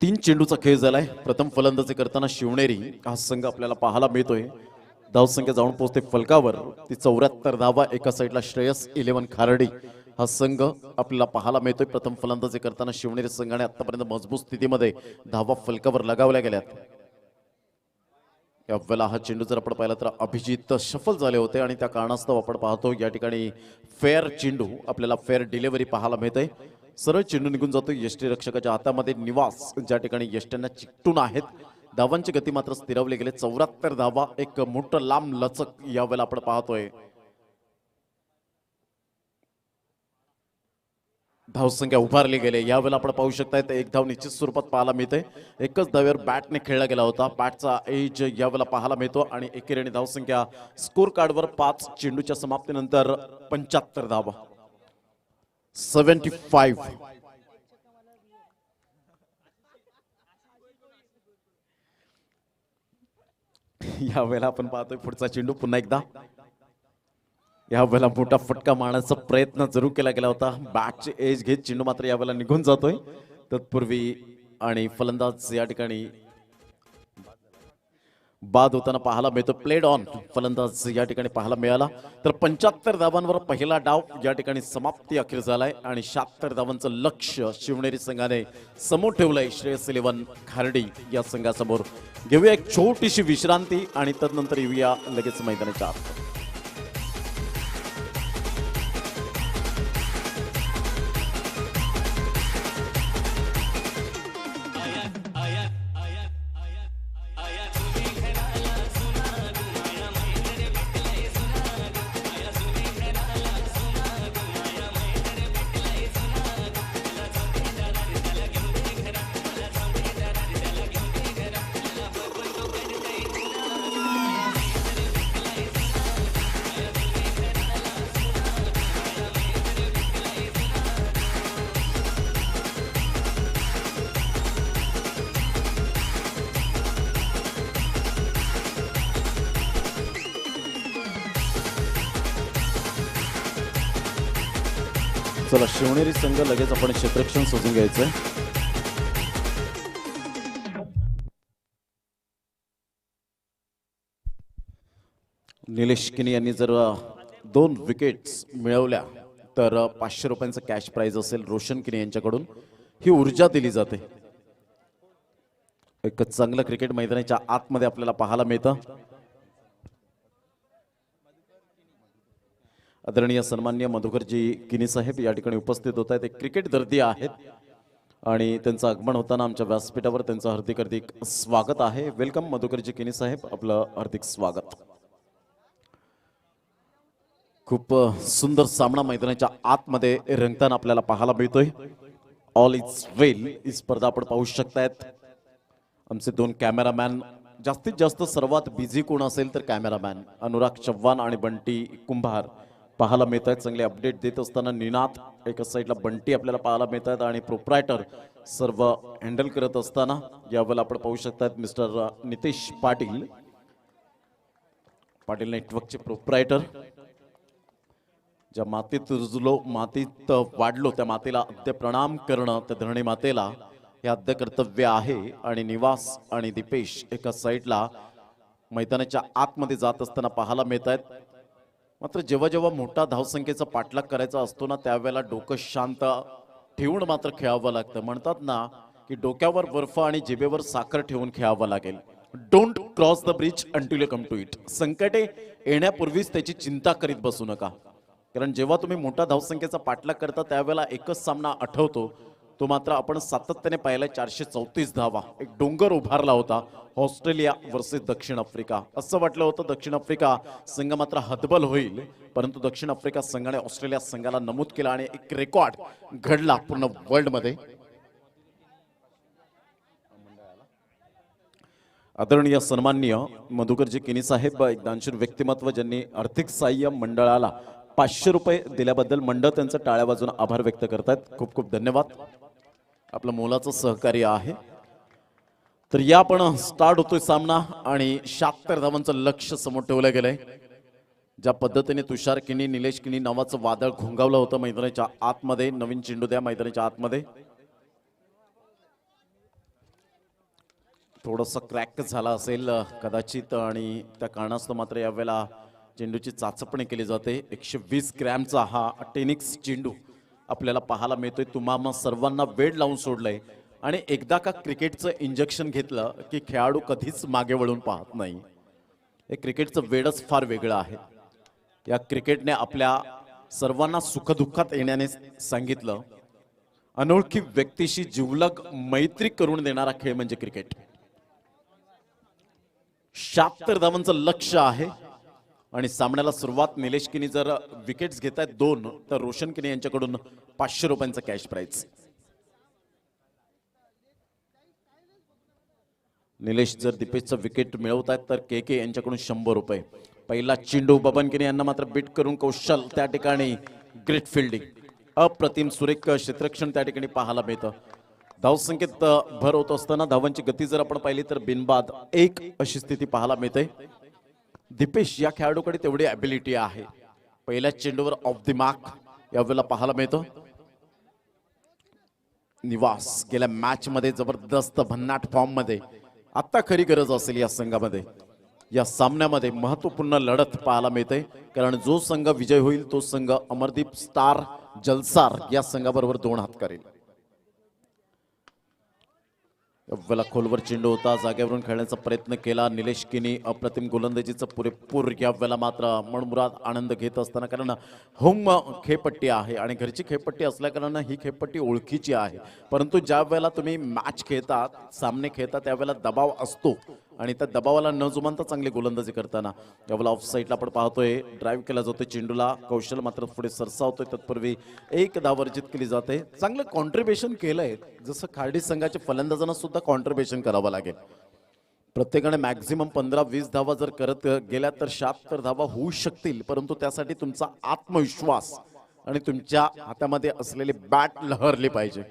तीन चेंडूचा खेळ झालाय. प्रथम फलंदाजी करताना शिवनेरी हा संघ आपल्याला पाहायला मिळतोय. धावसंख्या जाऊन पोहोचते फलकावर ती 74 धावा. एका साईडला श्रेयस 11 खारडी हा संघ आपल्याला पाहायला मिळतोय. प्रथम फलंदाजी करताना शिवनेरी संघाने आतापर्यंत मजबूत स्थितीमध्ये धावा फलकावर लगावल्या गेल्यात. यावेळेला हा चेंडू जर आपण पाहिला तर अभिजित सफल झाले होते आणि त्या कारणास्तव आपण पाहतो या ठिकाणी फेअर चेंडू आपल्याला फेअर डिलिव्हरी पाहायला मिळते. सरळ चेंडू निघून जातो यष्टी रक्षकाच्या हातामध्ये. निवास ज्या ठिकाणी यष्ट्यांना चिकटून आहेत. धावांची गती मात्र स्थिरवली गेले. 74 धावा. एक मोठं लांब लचक यावेळेला आपण पाहतोय. धावसंख्या उभारली गेले. यावेळेला आपण पाहू शकताय एक धाव निश्चित स्वरूपात पाहायला मिळते. एकच धावेवर बॅटने खेळला गेला होता. बॅटचा एज यावेळेला पाहायला मिळतो आणि एकेरीने धावसंख्या स्कोर कार्डवर 5 चेंडूच्या समाप्तीनंतर 75 धावा. 75. यावेळेला आपण पाहतोय पुढचा चेंडू पुन्हा एकदा. यावेळेला मोठा फटका मारण्याचा प्रयत्न जरूर केला गेला होता. बॅटचे एज घेत चेंडू मात्र यावेळेला निघून जातोय. तत्पूर्वी आणि फलंदाज या ठिकाणी बाद होताना पाहायला मिळतो. प्लेड ऑन फलंदाज या ठिकाणी पाहायला मिळाला. तर 75 धावांवर पहिला डाव या ठिकाणी समाप्ती अखेर झालाय आणि 76 धावांचं लक्ष शिवनेरी संघाने समोर ठेवलंय श्रेयस 11 खार्डी या संघासमोर. घेऊया एक छोटीशी विश्रांती आणि तदनंतर येऊया लगेच मैदानाच्या आत. चला शिवनेरी संघ लगेच आपण क्षेत्ररक्षण सजून घ्यायचंय. निलेश किनी यांनी जर 2 विकेट्स मिळवल्या तर 500 रुपयांचं कॅश प्राइज असेल रोशन किनी यांच्याकडून. ही ऊर्जा दिली जाते. एक चांगलं क्रिकेट मैदानाच्या आतमध्ये आपल्याला पाहायला मिळतं. आदरणीय सन्माननीय मधुकरजी किनी साहेब या ठिकाणी उपस्थित होत आहेत. एक क्रिकेट दर्दी आहेत आणि त्यांचं आगमन होताना आमच्या व्यासपीठावर त्यांचं हार्दिक हार्दिक स्वागत आहे. वेलकम मधुकरजी किनी साहेब, आपलं हार्दिक स्वागत. खूप सुंदर सामना मैदानाच्या आतमध्ये रंगताना आपल्याला पाहायला मिळतोय. ऑल इज वेल ही स्पर्धा आपण पाहू शकतायत. आमचे 2 कॅमेरामॅन, जास्तीत जास्त सर्वात बिझी कोण असेल तर कॅमेरामॅन अनुराग चव्हाण आणि बंटी कुंभार पाहायला मिळत आहेत. चांगले अपडेट देत असताना निनाद एका साईडला, बंटी आपल्याला पाहायला मिळत आहेत आणि प्रोप्रायटर सर्व हँडल करत असताना यावेळेला आपण पाहू शकतात मिस्टर नितेश पाटील, पाटील नेटवर्कचे प्रोप्रायटर. ज्या मातीत रुजलो, मातीत वाढलो, त्या मातेला अद्य प्रणाम करणं, त्या धरणी मातेला हे अद्य कर्तव्य आहे. आणि निवास आणि दीपेश एका साईडला मैदानाच्या आतमध्ये जात असताना पाहायला मिळत आहेत. मात्र जेव्हा जेव्हा मोठा धावसंख्येचा पाठलाग करायचा असतो ना, त्यावेळेला डोकं शांत ठेवून मात्र खेळावं लागतं. म्हणतात ना की डोक्यावर बर्फ आणि जिभेवर साखर ठेवून खेळावं लागेल. Don't cross the bridge until you come to it. संकटे येण्यापूर्वीच त्याची चिंता करीत बसू नका. कारण जेव्हा तुम्ही मोठा धावसंख्येचा पाठलाग करता त्यावेळेला एकच सामना आठवतो, तो मात्र आपण सातत्याने पाहिला. 434 धावा, एक डोंगर उभारला होता ऑस्ट्रेलिया वर्सेस दक्षिण आफ्रिका. असं वाटलं होतं दक्षिण आफ्रिका संघ मात्र हतबल होईल, परंतु दक्षिण आफ्रिका संघाने ऑस्ट्रेलिया संघाला नमूद केला आणि एक रेकॉर्ड घडला पूर्ण वर्ल्ड मध्ये. आदरणीय सन्माननीय मधुकरजी किनी साहेब, एक दानशूर व्यक्तिमत्व, ज्यांनी आर्थिक सहाय्य मंडळाला 500 रुपये दिल्याबद्दल मंडळ त्यांचं टाळ्या वाजून आभार व्यक्त करतात. खूप खूप धन्यवाद, आपलं मोलाचं सहकार्य आहे. तर या पण स्टार्ट होतोय सामना आणि 76 धावांचं लक्ष समोर ठेवलं गेलंय. ज्या पद्धतीने तुषार किनी, निलेश किनी नावाचं वादळ घोंगावलं होतं मैदानाच्या आतमध्ये. नवीन चेंडू द्या मैदानाच्या आतमध्ये. थोडंसं क्रॅक झाला असेल कदाचित आणि त्या कारणास्तव मात्र यावेळेला चेंडूची चाचपणी केली जाते. 120 ग्रॅमचा हा टेनिक्स चेंडू आपल्याला पाहायला मिळतोय. तुम्हाला सर्वांना वेड लावून सोडलंय आणि एकदा का क्रिकेटचं इंजेक्शन घेतलं की खेळाडू कधीच मागे वळून पाहत नाही. हे क्रिकेटचं वेडच फार वेगळं आहे. या क्रिकेटने आपल्या सर्वांना सुखदुःखात येण्याने सांगितलं, अनोळखी व्यक्तीशी जिवलग मैत्री करून देणारा खेळ म्हणजे क्रिकेट. 76 धावांचं लक्ष आहे आणि सामन्याला सुरुवात. निलेश किनी जर विकेट्स घेत आहेत 2, तर रोशन किनी यांच्याकडून 500 रुपयांचं कॅश प्राइज. निलेश जर दीपेशचं विकेट मिळवत आहेत तर के यांच्याकडून 100 रुपये. पहिला चेंडू बबन किनी यांना मात्र बीट करून कौशल त्या ठिकाणी ग्रेट फिल्डिंग, अप्रतिम सुरेख क्षेत्ररक्षण त्या ठिकाणी पाहायला मिळतं. धावसंख्येत भर होत असताना धावांची गती जर आपण पाहिली तर बिनबाद 1 अशी स्थिती पाहायला मिळते. दीपेश या खेळाडूकडे तेवढी ॲबिलिटी आहे. पहिल्या चेंडूवर ऑफ द मार्क यावेळेला पाहायला मिळतं. निवास गेल्या मॅच मध्ये जबरदस्त भन्नाट फॉर्म मध्ये, आता खरी गरज असेल या संघामध्ये. या सामन्यामध्ये महत्त्वपूर्ण लढत पाहायला मिळते, कारण जो संघ विजय होईल तो संघ अमरदीप स्टार जलसार या संघाबरोबर 2 हात करेल. अव्वला खोलवर चेंडू होता, जागेवरून खेळण्याचा प्रयत्न केला निलेश किनी. अप्रतिम गोलंदाजीचा पुरेपूर या वेळेला मात्र मनमुराद आनंद घेत असताना, कारण होम खेळपट्टी आहे आणि घरची खेळपट्टी असल्याकारणानं ही खेळपट्टी ओळखीची आहे. परंतु ज्या वेळेला तुम्ही मॅच खेळता, सामने खेळता, त्यावेळेला दबाव असतो आणि त्या दबावाला न जुमानता चांगली गोलंदाजी करताना यावेळेला ऑफ साईडला आपण पाहतोय ड्राईव्ह केला जातोय चेंडूला. कौशल मात्र पुढे सरसावतोय, तत्पूर्वी एक धाव वर्जित केली जाते. चांगलं कॉन्ट्रीब्युशन केलंय, जसं खार्डी संघाच्या फलंदाजांना सुद्धा कॉन्ट्रीब्युशन करावं लागेल. प्रत्येकाने मॅक्झिमम 15-20 धावा जर करत गेल्या तर 76 धावा होऊ शकतील, परंतु त्यासाठी तुमचा आत्मविश्वास आणि तुमच्या हातामध्ये असलेली बॅट लहरली पाहिजे.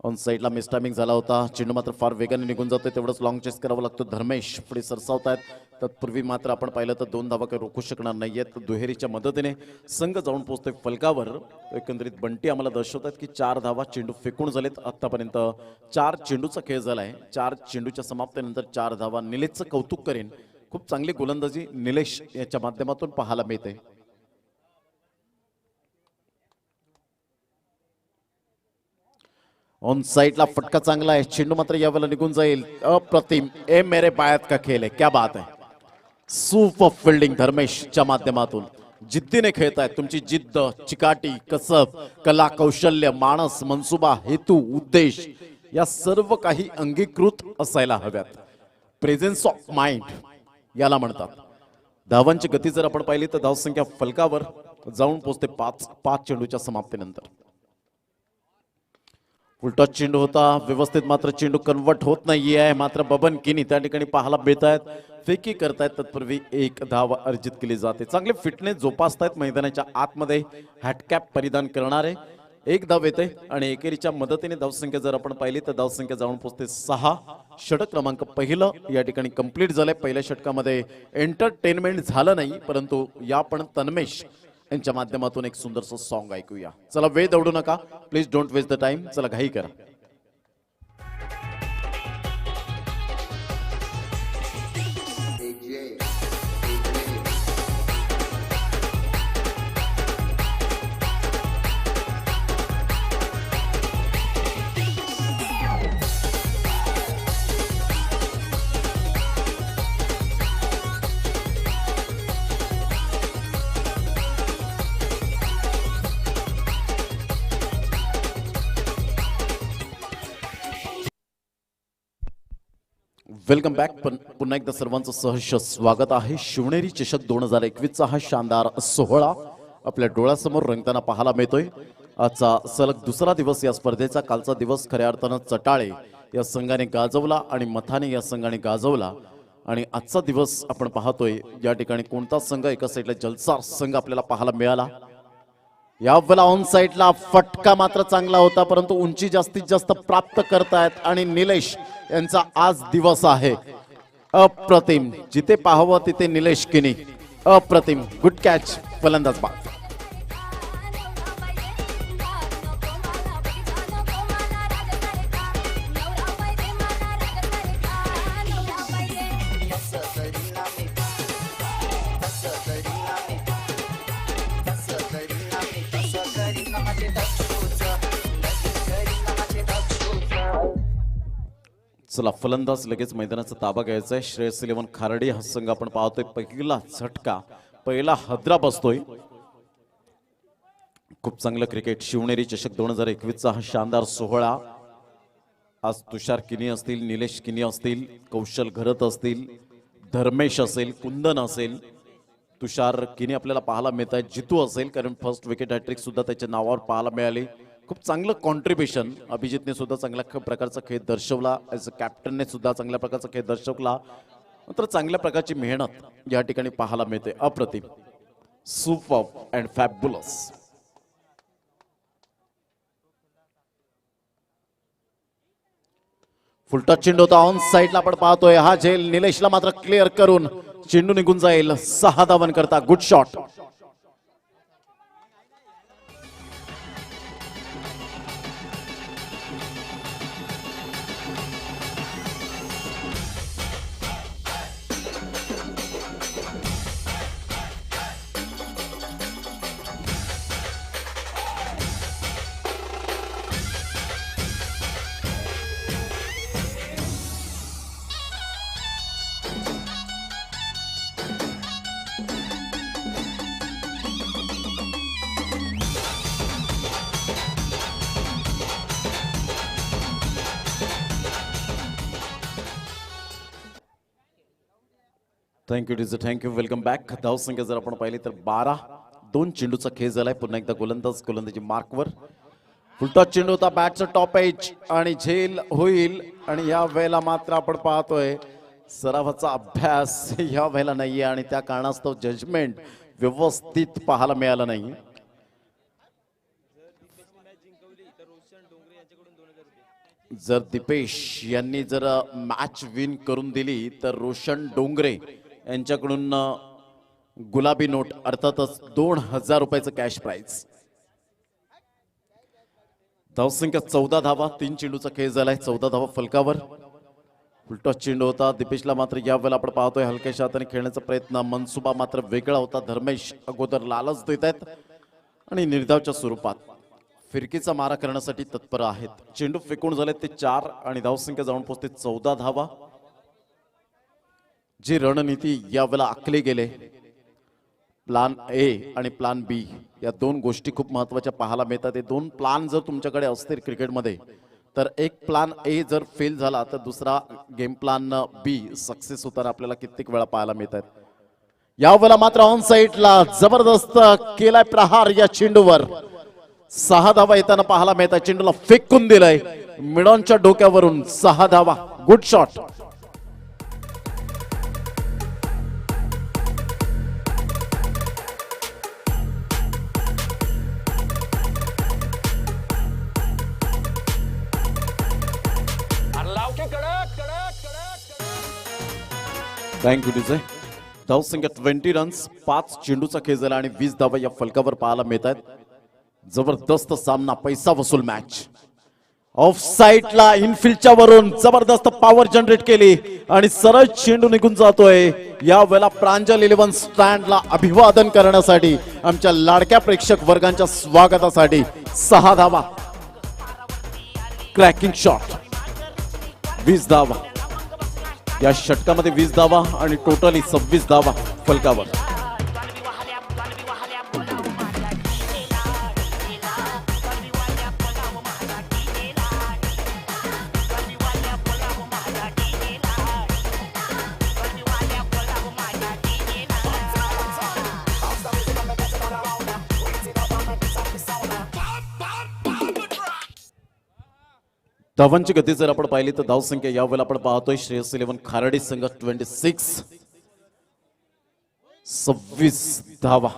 ऑन साईडला मिसटायमिंग झाला होता, चेंडू मात्र फार वेगाने निघून जातोय, तेवढंच लॉंग चेस करावं लागतो. धर्मेश पुढे सरसावतायत, तत्पूर्वी मात्र आपण पाहिलं तर 2 धावा काही रोखू शकणार नाहीयेत. दुहेरीच्या मदतीने संघ जाऊन पोहोचतोय फलकावर. एकंदरीत बंटी आम्हाला दर्शवतात की 4 धावा चेंडू फेकून झालेत. आतापर्यंत 4 चेंडूचा खेळ झालाय. 4 चेंडूच्या समाप्तीनंतर 4 धावा. निलेशचं कौतुक करेन, खूप चांगली गोलंदाजी निलेश याच्या माध्यमातून पाहायला मिळते. ऑन साइडला फटका चांगला आहे, चेंडू मात्र यावेळेला निघून जाईल. अप्रतिम, ए मेरे बायत का खेल है, क्या बात है. सुपर फिल्डिंग धर्मेशच्या माध्यमातून जिद्दीने खेळतायत. तुमची जिद्द, चिकाटी, कसब, कला, कौशल्य, मानस, मनसुबा, हेतू, उद्देश या सर्व काही अंगीकृत असायला हव्यात. प्रेझेन्स ऑफ माइंड याला म्हणतात. धावांची गती जर आपण पाहिली तर धावसंख्या फलकावर जाऊन पोहोचते 5 चेंडूच्या समाप्तीनंतर. फुलटॉस चेंडू होता, व्यवस्थित मात्र चेंडू कन्वर्ट होत नाहीये. मात्र बबन किनी त्या ठिकाणी पाहायला मिळतायत, फेकी करतायत. तत्पूर्वी 1 धाव अर्जित केली जाते. चांगले फिटनेस जोपासतायत मैदानाच्या आतमध्ये हॅटकॅप परिधान करणारे. 1 धाव येते आणि एकेरीच्या मदतीने धावसंख्या जर आपण पाहिली तर धावसंख्या जाऊन पोहोचते 6. षटक क्रमांक पहिलं या ठिकाणी कंप्लीट झालंय. पहिल्या षटकामध्ये एंटरटेनमेंट झालं नाही, परंतु या पण तन्मेश यांच्या माध्यमातून एक सुंदरसं सॉन्ग ऐकूया. चला, वेळ दौडू नका, please don't waste the time. चला, घाई करा. Welcome back. पुन्हा एकदा सर्वांचं सहर्ष स्वागत आहे. शिवनेरी चषक 2021चा हा शानदार सोहळा आपल्या डोळ्यासमोर रंगताना पाहायला मिळतोय. आजचा सलग दुसरा दिवस या स्पर्धेचा. कालचा दिवस खऱ्या अर्थानं चटाळे या संघाने गाजवला आणि मथाने या संघाने गाजवला, आणि आजचा दिवस आपण पाहतोय या ठिकाणी कोणता संघ, एका साईडला जलसार संघ आपल्याला पाहायला मिळाला. यावेळेला ऑन साइडला फटका मात्र चांगला होता, परंतु उंची जास्तीत जास्त प्राप्त करतायत आणि निलेश यांचा आज दिवस आहे. अप्रतिम, जिथे पाहावं तिथे निलेश किनी. अप्रतिम, गुड कॅच, फलंदाज बाद. चला, फलंदाज लगेच मैदानाचा ताबा घ्यायचा आहे. श्रेयस 11 खार्डी हा संघ आपण पाहतोय. पहिला झटका, पहिला हदरा बसतोय. खूप चांगलं क्रिकेट. शिवनेरी चषक 2021चा हा शानदार सोहळा. आज तुषार किनी असतील, निलेश किनी असतील, कौशल घरत असतील, धर्मेश असेल, कुंदन असेल. तुषार किनी आपल्याला पाहायला मिळत आहे. जितू असेल, कारण फर्स्ट विकेट हॅट्रिक सुद्धा त्याच्या नावावर पाहायला मिळाली. खूप चांगलं कॉन्ट्रीब्युशन. अभिजितने सुद्धा चांगल्या प्रकारचा खेळ दर्शवला. ॲज अ कॅप्टनने सुद्धा चांगल्या प्रकारचा खेळ दर्शवला. मात्र चांगल्या प्रकारची मेहनत या ठिकाणी पाहायला मिळते. अप्रतिम, सुपर अँड फॅब्युलस. फुलटॉस चेंडू होता, ऑन साइडला आपण पाहतोय. हा झेल निलेशला मात्र क्लिअर करून चेंडू निघून जाईल. 6 धावन करता. Good shot. Thank you DJ, thank you. Welcome back. धावसंख्या जर आपण पाहिली तर 12. 2 चेंडूचा खेळ झालाय. पुन्हा एकदा गोलंदाजी मार्कवर. फुलटॉस चेंडू होता, बॅटचं टॉप एज आणि झेल होईल. आणि या वेळेला मात्र आपण पाहतोय सरावाचा अभ्यास या वेळेला नाहीये आणि त्या कारणास्तव जजमेंट व्यवस्थित पाहायला मिळालं नाही. जर दीपेश यांनी जर मॅच विन करून दिली तर रोशन डोंगरे यांच्याकडून गुलाबी नोट अर्थातच 2000 रुपयाचं कॅश प्राइज. धावसंख्या 14 धावा. 3 चेंडूचा खेळ झालाय. 14 धावा फलकावर. फुलटॉस चेंडू होता. दीपेशला मात्र यावेळेला आपण पाहतोय हलक्याशा हाताने खेळण्याचा प्रयत्न. मनसुबा मात्र वेगळा होता. धर्मेश अगोदर लालच देत आहेत आणि निर्धावच्या स्वरूपात फिरकीचा मारा करण्यासाठी तत्पर आहेत. चेंडू फेकून झाले ते 4 आणि धावसंख्या जाऊन पोहोचते 14 धावा. जी रणनीती यावेळेला आखली गेले प्लान ए आणि प्लान बी या 2 गोष्टी खूप महत्वाच्या पाहायला मिळतात. हे 2 प्लान जर तुमच्याकडे असतील क्रिकेटमध्ये तर एक प्लान ए जर फेल झाला तर दुसरा गेम प्लान बी सक्सेस होताना आपल्याला कित्येक वेळा पाहायला मिळतात. यावेळेला मात्र ऑन साईडला जबरदस्त केलाय प्रहार या चेंडूवर. 6 धावा येताना पाहायला मिळतात. चेंडूला फेकून दिलंय मिडॉनच्या डोक्यावरून. 6 धावा. Good shot. Thank you DJ. धावसंख्या 20 रन्स. 5 चेंडूचा खेळ झाला आणि 20 धावा या फलकावर पाहायला मिळतात. जबरदस्त सामना, पैसा वसूल मॅच. ऑफ साईडला इनफिल्डच्या वरून जबरदस्त पॉवर जनरेट केली आणि सरळ चेंडू निघून जातोय. या वेळेला प्रांजल 11 स्टँडला अभिवादन करण्यासाठी आमच्या लाडक्या प्रेक्षक वर्गांच्या स्वागतासाठी 6 धावा. Cracking shot. 20 धावा या षटकामध्ये. 20 धावा आणि टोटली 26 धावा फलकावर. धावांची गती जर आपण पाहिली तर धावसंख्या यावेळेला आपण पाहतोय श्रेयस 11 खारडी संघ 26. 26 धावा.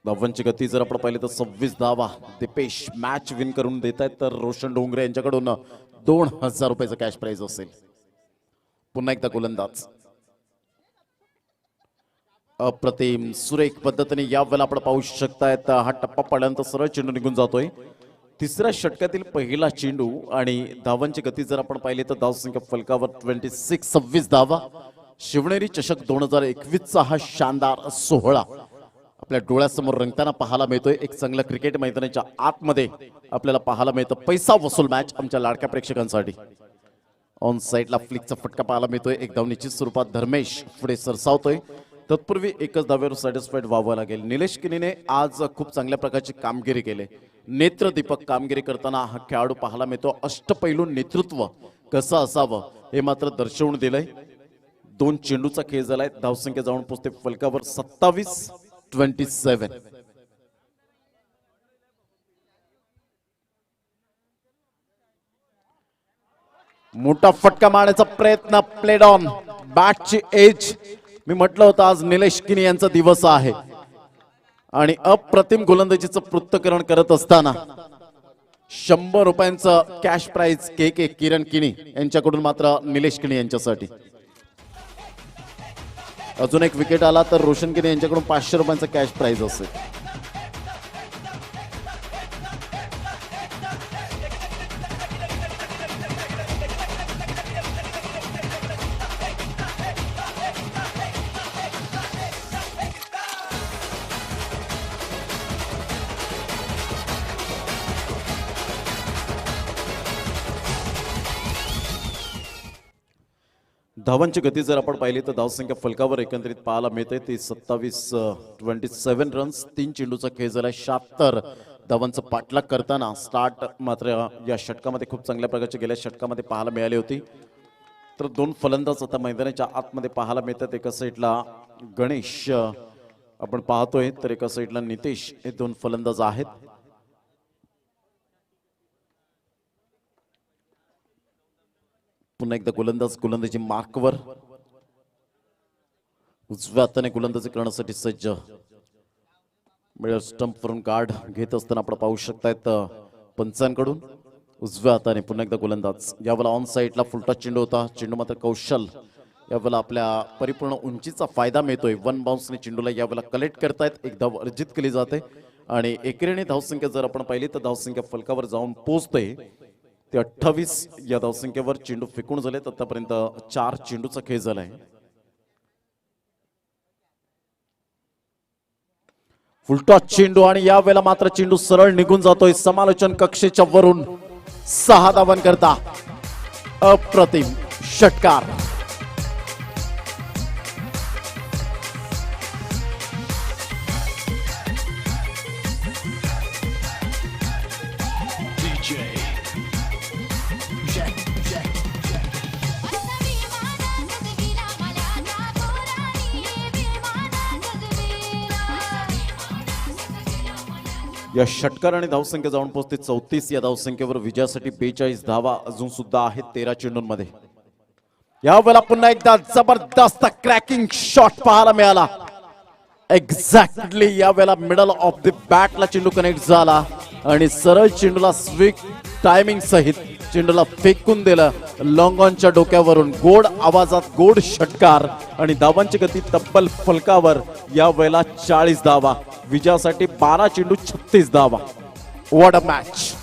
धावांची गती जर आपण पाहिली तर 26 धावा. दीपेश मॅच विन करून देत आहेत तर रोशन डोंगरे यांच्याकडून 2000 रुपयाचं कॅश प्राइज असेल. पुन्हा एकदा गोलंदाज अप्रतिम सुरेख पद्धतीने यावेळेला आपण पाहू शकतायत. हा टप्पा पडल्यानंतर सरळ चेंडू निघून जातोय. 3ऱ्या षटकातील पहिला चेंडू आणि धावांची गती जर आपण पाहिली तर धावसंख्या फलकावर 26. 26 धावा. शिवनेरी चषक 2021चा हा शानदार सोहळा आपल्या डोळ्यासमोर रंगताना पाहायला मिळतोय. एक चांगलं क्रिकेट मैदानाच्या आतमध्ये आपल्याला पाहायला मिळतं. पैसा वसूल मॅच आमच्या लाडक्या प्रेक्षकांसाठी. ऑन साईडला फ्लिकचा फटका पाहायला मिळतोय. एक धावनीच्या स्वरूपात धर्मेश पुढे सरसावतोय. तत्पूर्वी एकच धाव्यावर सॅटिस्फाईड व्हावं लागेल. निलेश किनीने आज खूप चांगल्या प्रकारची कामगिरी केली. नेत्रदीपक कामगिरी करताना हा खेळाडू पाहायला मिळतो. अष्टपैलू नेतृत्व कसं असावं हे मात्र दर्शवून दिलंय. 2 चेंडूचा खेळ झालाय. धावसंख्या जाऊन पोहोचते फलकावर 27-27. मोठा फटका मारण्याचा प्रयत्न. Played on. बॅटची एज. मी म्हटलं होतं आज निलेश किनी यांचा दिवस आहे आणि अप्रतिम गोलंदाजीचं पृथक्करण करत असताना 100 रुपयांचं कॅश प्राइज के किरण किनी यांच्याकडून मात्र निलेश किनी यांच्यासाठी. अजून एक विकेट आला तर रोशन किनी यांच्याकडून 500 रुपयांचा कॅश प्राइज असेल. धावांची गती जर आपण पाहिली तर धावसंख्या फलकावर एकंदरीत पाहायला मिळते ती 27 रन्स. 3 चेंडूचा खेळ झाला. 76 धावांचा पाठलाग करताना स्टार्ट मात्र या षटकामध्ये खूप चांगल्या प्रकारचे गेल्या षटकामध्ये पाहायला मिळाली होती. तर दोन फलंदाज आता मैदानाच्या आतमध्ये पाहायला मिळतात. एका साईडला गणेश आपण पाहतोय, तर एका साईडला नितेश हे दोन फलंदाज आहेत. पुन्हा एकदा गोलंदाजी मार्कवर उजव्या हाताने गोलंदाजी करण्यासाठी सज्ज. मिडल स्टंपवरून गार्ड घेत असताना आपण पाहू शकतायत पंचांकडून उजव्या हाताने पुन्हा एकदा गोलंदाज. यावेळेला ऑन साईडला फुलटा चेंडू होता. चेंडू मात्र कौशल यावेळेला आपल्या परिपूर्ण उंचीचा फायदा मिळतोय. वन बाउन्सने चेंडूला यावेळेला कलेक्ट करतायत. एक धाव अर्जित केली जाते आणि एकेरीने धावसंख्या जर आपण पाहिली तर धावसंख्या फलकावर जाऊन पोहोचते ते 28. या धावसंख्येवर चेंडू फेकून झालेत. आतापर्यंत 4 चेंडूचा खेळ झालाय. फुलटॉस चेंडू आणि यावेळेला मात्र चेंडू सरळ निघून जातोय समालोचन कक्षेच्या वरून. 6 धावांकरता अप्रतिम षटकार. या षटकार आणि धावसंख्या जाऊन पोहोचते 34. या धावसंख्येवर विजयासाठी 42 धावा अजून सुद्धा आहेत 13 चेंडूंमध्ये. यावेळेला पुन्हा एकदा जबरदस्त क्रॅकिंग शॉट पाहायला मिळाला. एक्झॅक्टली यावेळेला मिडल ऑफ द बॅटला चेंडू कनेक्ट झाला आणि सरळ चेंडूला स्विक टायमिंग सहित चेंडूला फेकून दिलं लॉंग ऑनच्या डोक्यावरून. गोड आवाजात गोड षटकार आणि धावांची गती तब्बल फलकावर. या वेळेला 40 धावा. विजयासाठी 12 चेंडू 36 धावा. What a match.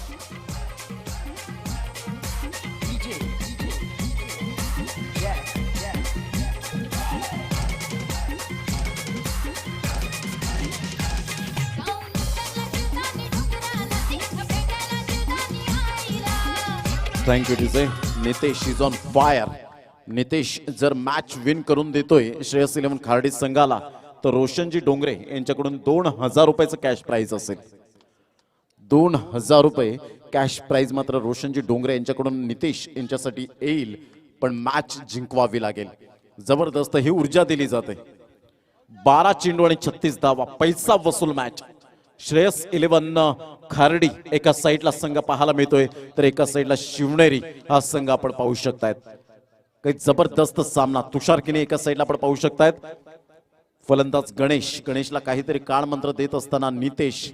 Thank you DJ. Nitesh is on fire. Nitesh जर मॅच विन करून देतोय श्रेयस 11 खार्डी संघाला तर रोशनजी डोंगरे यांच्याकडून 2000 रुपयाचं कॅश प्राइज असेल. 2000 रुपये कॅश प्राइज मात्र रोशनजी डोंगरे यांच्याकडून नितेश यांच्यासाठी येईल. पण मॅच जिंकवावी लागेल. जबरदस्त ही ऊर्जा दिली जाते. 12 चेंडू आणि 36 धावा. पैसा वसूल मॅच. श्रेयस 11 खार्डी एका साईडला संघ पाहायला मिळतोय तर एका साईडला शिवनेरी हा संघ आपण पाहू शकतायत. काही जबरदस्त सामना. तुषार किनी एका साईडला आपण पाहू शकतायत. फलंदाज गणेशला काहीतरी काळ मंत्र देत असताना Nitesh.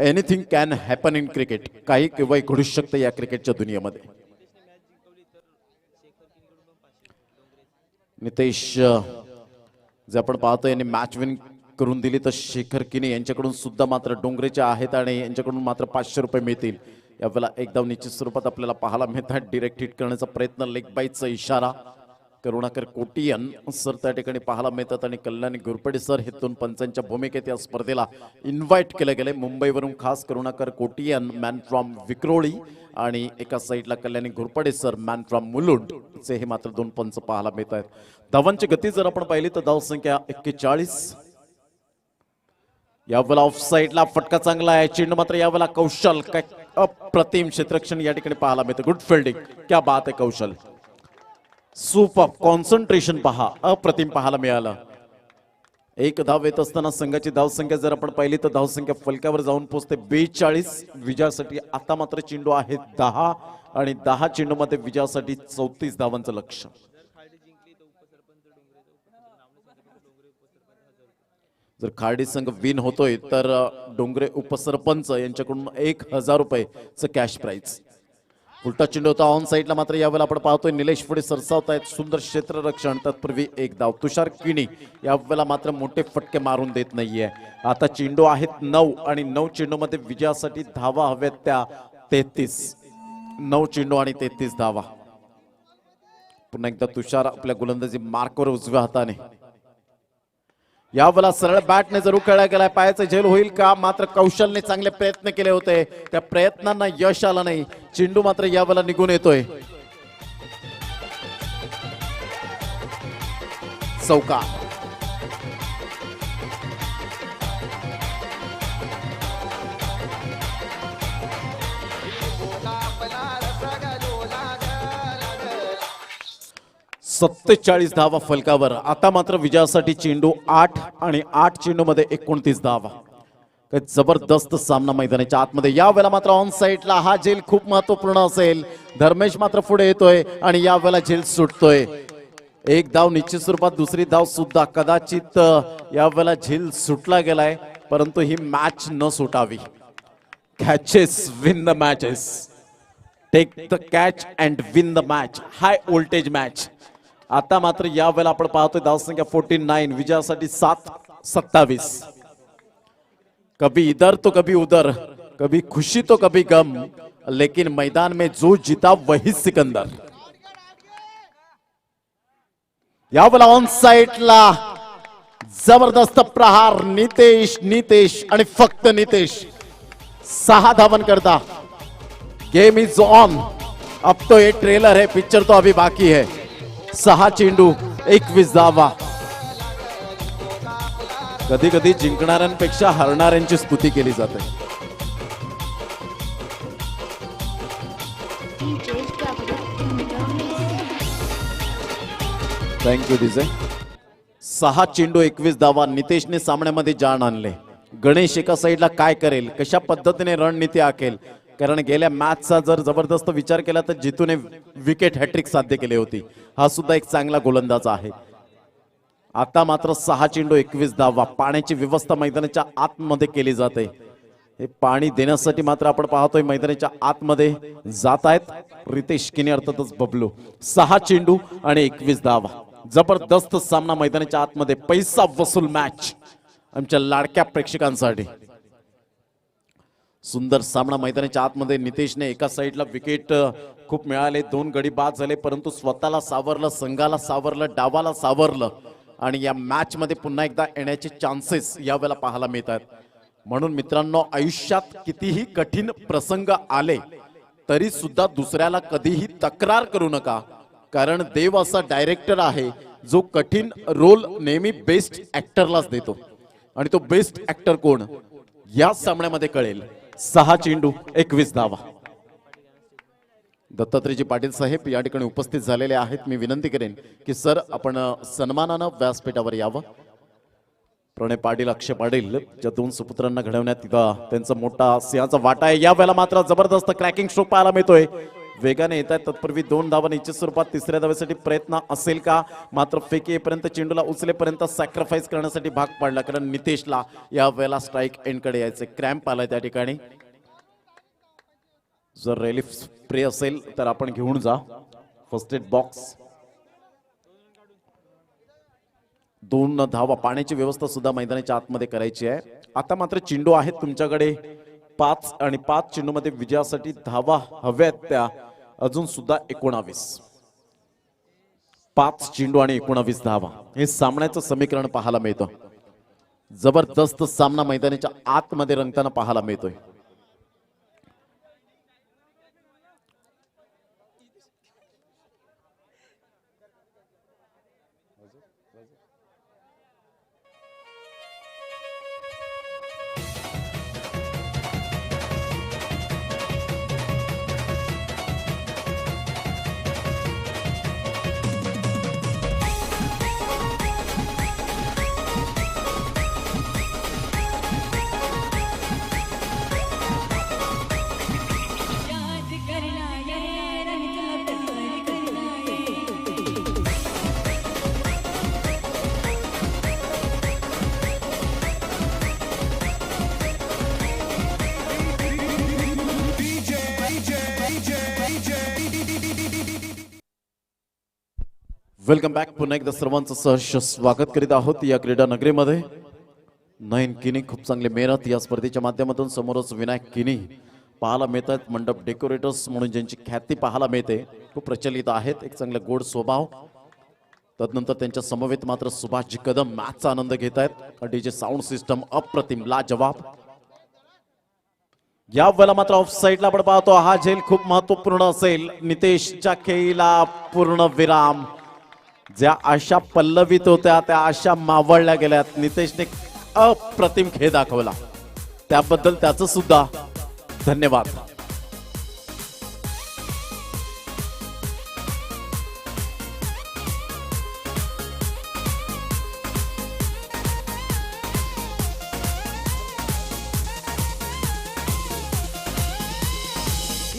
Anything can happen in cricket. काही केव्हाही घडू शकते या क्रिकेटच्या दुनियेमध्ये. नितेश जे आपण पाहतोय यांनी मॅच विन करून दिली तर शेखर किनी यांच्याकडून सुद्धा मात्र डोंगरेच्या आहेत आणि यांच्याकडून मात्र 500 रुपये मिळतील. यावेळेला एकदम निश्चित स्वरूपात आपल्याला पाहायला मिळतात. डिरेक्ट हिट करण्याचा प्रयत्न, लेग बाईटचा इशारा. करुणाकर कोटियन सर त्या ठिकाणी पाहायला मिळतात आणि कल्याणी घोरपडे सर हे 2 पंचांच्या भूमिकेत या स्पर्धेला इन्व्हाइट केले गेले. मुंबईवरून खास करुणाकर कोटियन मॅन फ्रॉम विक्रोळी आणि एका साईडला Kalyani Ghorpade sir man from Mulund चे हे मात्र 2 पंच पाहायला मिळत आहेत. धावांची गती जर आपण पाहिली तर धावसंख्या 41. यावेळेला ऑफ साईडला फटका चांगला आहे. चेंडू मात्र यावेळेला कौशल काय अप्रतिम क्षेत्ररक्षण या ठिकाणी पाहायला मिळतं. Good fielding. क्या बात आहे कौशल. सुपर कॉन्सन्ट्रेशन पहा. अप्रतिम पाहायला मिळालं. 1 धाव येत असताना संघाची धावसंख्या जर आपण पाहिली तर धावसंख्या फलकावर जाऊन पोहोचते 42. विजयासाठी आता मात्र चेंडू आहेत 10 आणि 10 चेंडूमध्ये विजयासाठी 34 धावांचं लक्ष्य. जर खार्डी संघ विन होतोय तर डोंगरे उपसरपंच यांच्याकडून 1000 रुपयेचं कॅश प्राइज. उलटा चेंडू होता ऑन साईडला. मात्र यावेळेला आपण पाहतोय निलेश पुढे सरसावत आहेत. सुंदर क्षेत्ररक्षण. तत्पूर्वी 1 धाव. तुषार किणी यावेळेला मात्र मोठे फटके मारून देत नाहीये. आता चेंडू आहेत 9 आणि 9 चेंडूमध्ये विजयासाठी धावा हव्यात त्या 33. 9 चेंडू आणि 33 धावा. पुन्हा एकदा तुषार आपल्या गोलंदाजी मार्कवर उजव्या हाताने. यावेळेला सरळ बॅटने जरूर खेळला गेलाय. पायाचा झेल होईल का. मात्र कौशलने चांगले प्रयत्न केले होते. त्या प्रयत्नांना यश आलं नाही. चेंडू मात्र यावेळेला निघून येतोय. चौका. 47 धावा फलकावर. आता मात्र विजयासाठी चेंडू 8 आणि 8 चेंडूमध्ये 29 धावा. काय जबरदस्त सामना मैदानाच्या आतमध्ये. या वेळेला मात्र ऑन साइडला हा झेल खूप महत्वपूर्ण असेल. धर्मेश मात्र पुढे येतोय आणि या वेळेला झेल सुटतोय. एक धाव निश्चित स्वरूपात, दुसरी धाव सुद्धा कदाचित या वेळेला झेल सुटला गेलाय, परंतु ही मॅच न सुटावी. Catches win the matches. Take the catch and win the match. High voltage match. आता मात्र या वेळेला आपण पाहतोय धावसंख्या 49, विजयासाठी 7-27. कभी इधर तो कभी उधर, कभी खुशी तो कभी गम, लेकिन मैदान में जो जीता वही सिकंदर. यावेळेला ऑन साइडला जबरदस्त प्रहार. नितेश आणि फक्त नितेश 6 धावन करता. Game is on. अब तो ये ट्रेलर है, पिक्चर तो अभी बाकी है. 6 चेंडू 21 धावा. कधी कधी जिंकणाऱ्यांपेक्षा हरणाऱ्यांची स्तुती केली जाते. थँक्यू दिजे. 6 चेंडू 21 धावा. नितेशने सामन्यामध्ये जाण आणले. गणेश एका साईडला काय करेल, कशा पद्धतीने रणनीती आखेल, कारण गेल्या मॅचचा जर जबरदस्त विचार केला तर जितूने विकेट हॅट्रिक साध्य केली होती. हा सुद्धा एक चांगला गोलंदाज आहे. आता मात्र 6 चेंडू 21 धावा. पाण्याची व्यवस्था मैदानाच्या आतमध्ये केली जाते. हे पाणी देण्यासाठी मात्र आपण पाहतोय मैदानाच्या आतमध्ये जात आहेत रितेश किनी, अर्थातच बबलू. 6 चेंडू आणि 21 धावा. जबरदस्त सामना मैदानाच्या आतमध्ये. पैसा वसूल मॅच आमच्या लाडक्या प्रेक्षकांसाठी. सुंदर सामना मैदानाच्या आतमध्ये. नितेशने एका साईडला विकेट खूप मिळाले, 2 गडी बाद झाले, परंतु स्वतःला सावरलं, संघाला सावरलं, डावाला सावरलं आणि या मॅच मध्ये पुन्हा एकदा येण्याचे चान्सेस यावेळेला पाहायला मिळतात. म्हणून मित्रांनो, आयुष्यात कितीही कठीण प्रसंग आले तरी सुद्धा दुसऱ्याला कधीही तक्रार करू नका, कारण देव असा डायरेक्टर आहे जो कठीण रोल नेहमी बेस्ट ऍक्टरलाच देतो. आणि तो बेस्ट ऍक्टर कोण या सामन्यामध्ये कळेल. 6 चेंडू 21 धावा. दत्तात्रेयजी पाटील साहेब या ठिकाणी उपस्थित झालेले आहेत. मी विनंती करेन की सर आपण सन्मानानं व्यासपीठावर यावं. प्रणय पाटील, अक्षय पाटील ज्या 2 सुपुत्रांना घडवण्यात त्यांचा मोठा सिंहाचा वाटा आहे. या वेळेला मात्र जबरदस्त क्रॅकिंग स्ट्रोक पाहायला मिळतोय. वेगाने येत आहेत. तत्पूर्वी 2 धावा निश्चित स्वरूपात. तिसऱ्या धावेसाठी प्रयत्न असेल का, मात्र फेकी येईपर्यंत, चेंडूला उचलेपर्यंत सॅक्रिफाईस करण्यासाठी भाग पाडला, कारण नितेशला या वेळेला स्ट्राईक एंड कडे यायचे. क्रॅम्प आलाय त्या ठिकाणी. जर रिलीफ स्प्रे असेल तर आपण घेऊन जा. First aid box. 2 धावा. पाण्याची व्यवस्था सुद्धा मैदानाच्या आतमध्ये करायची आहे. आता मात्र चेंडू आहेत तुमच्याकडे 5 आणि 5 चेंडू मध्ये विजयासाठी धावा हव्यात त्या अजून सुद्धा 19. 5 चेंडू आणि 19 धावा. हे सामन्याचं समीकरण पाहायला मिळतं. जबरदस्त सामना मैदानाच्या आतमध्ये रंगताना पाहायला मिळतोय. याद करना ये रंग करना वेलकम बॅक. पुन्हा एकदा सर्वांचं सहर्ष स्वागत करीत आहोत या क्रीडा नगरीमध्ये. नयन किनी खूप चांगली मेहनत या स्पर्धेच्या माध्यमातून. समोरच विनायक किनी पाहायला मिळतात. मंडप डेकोरेटर्स म्हणून ज्यांची ख्याती पाहायला मिळते, खूप प्रचलित आहेत. एक चांगला गोड स्वभाव. तदनंतर त्यांच्या समवेत मात्र सुभाषजी कदम मॅचचा आनंद घेत आहेत. डीजे साऊंड सिस्टम अप्रतिम, लाजवाब. या वेळेला मात्र ऑफ साइडला आपण पाहतो हा झेल खूप महत्वपूर्ण असेल. नितेशच्या खेळीला पूर्ण विराम. ज्या आशा पल्लवित होत्या त्या आशा मावळल्या गेल्यात. नितेशने अप्रतिम खेळ दाखवला, त्याबद्दल त्याचं सुद्धा धन्यवाद.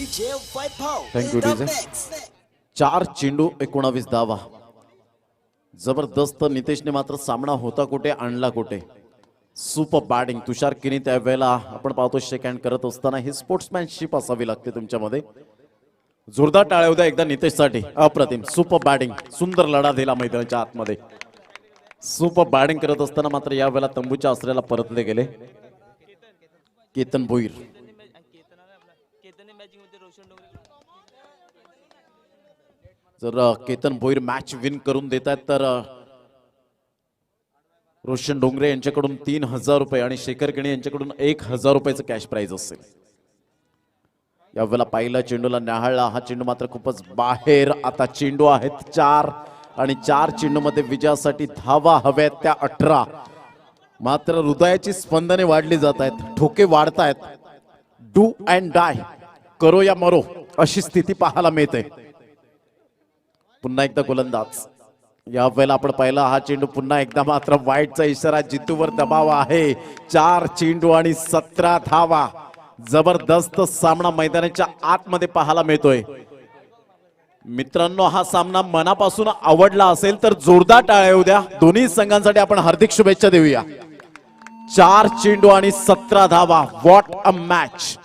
DJ Vaibhav Thank you, in the DJ. mix. 4 चेंडू 19 धावा. जबरदस्त. नितेशने मात्र सामना होता कुठे आणला कुठे. सुपर बॅटिंग तुषार किनी त्यावेळेला आपण पाहतो शेक हँड करत असताना ही स्पोर्ट्समॅनशिप असावी लागते तुमच्यामध्ये. जोरदार टाळ्या उद्या एकदा नितेशसाठी. अप्रतिम सुपर बॅटिंग. सुंदर लढा दिला मैदानाच्या आतमध्ये. सुपर बॅटिंग करत असताना मात्र यावेळेला तंबूच्या आश्रयाला परतले गेले केतन भोईर. जर केतन भोईर मॅच विन करून देत आहेत तर रोशन डोंगरे यांच्याकडून 3,000 रुपये आणि शेखर किणी यांच्याकडून 1,000 रुपयाचं कॅश प्राइज असेल. यावेळेला पहिला चेंडूला न्याहाळला. हा चेंडू मात्र खूपच बाहेर. आता चेंडू आहेत 4 आणि 4 चेंडू मध्ये विजयासाठी धावा हव्यात त्या 18. मात्र हृदयाची स्पंदने वाढली जात आहेत. ठोके वाढत आहेत. डू अँड डाय, करो या मरो अशी स्थिती पाहायला मिळते. पुन्हा एकदा गोलंदाज. या वेळेला आपण पाहिला हा चेंडू पुन्हा एकदा मात्र वाईटचा इशारा. जितूवर दबाव आहे. 4 चेंडू आणि 17 धावा. जबरदस्त सामना मैदानाच्या आतमध्ये पाहायला मिळतोय. मित्रांनो, हा सामना मनापासून आवडला असेल तर जोरदार टाळ्या येऊ द्या. दोन्ही संघांसाठी आपण हार्दिक शुभेच्छा देऊया. 4 चेंडू आणि 17 धावा. What a match.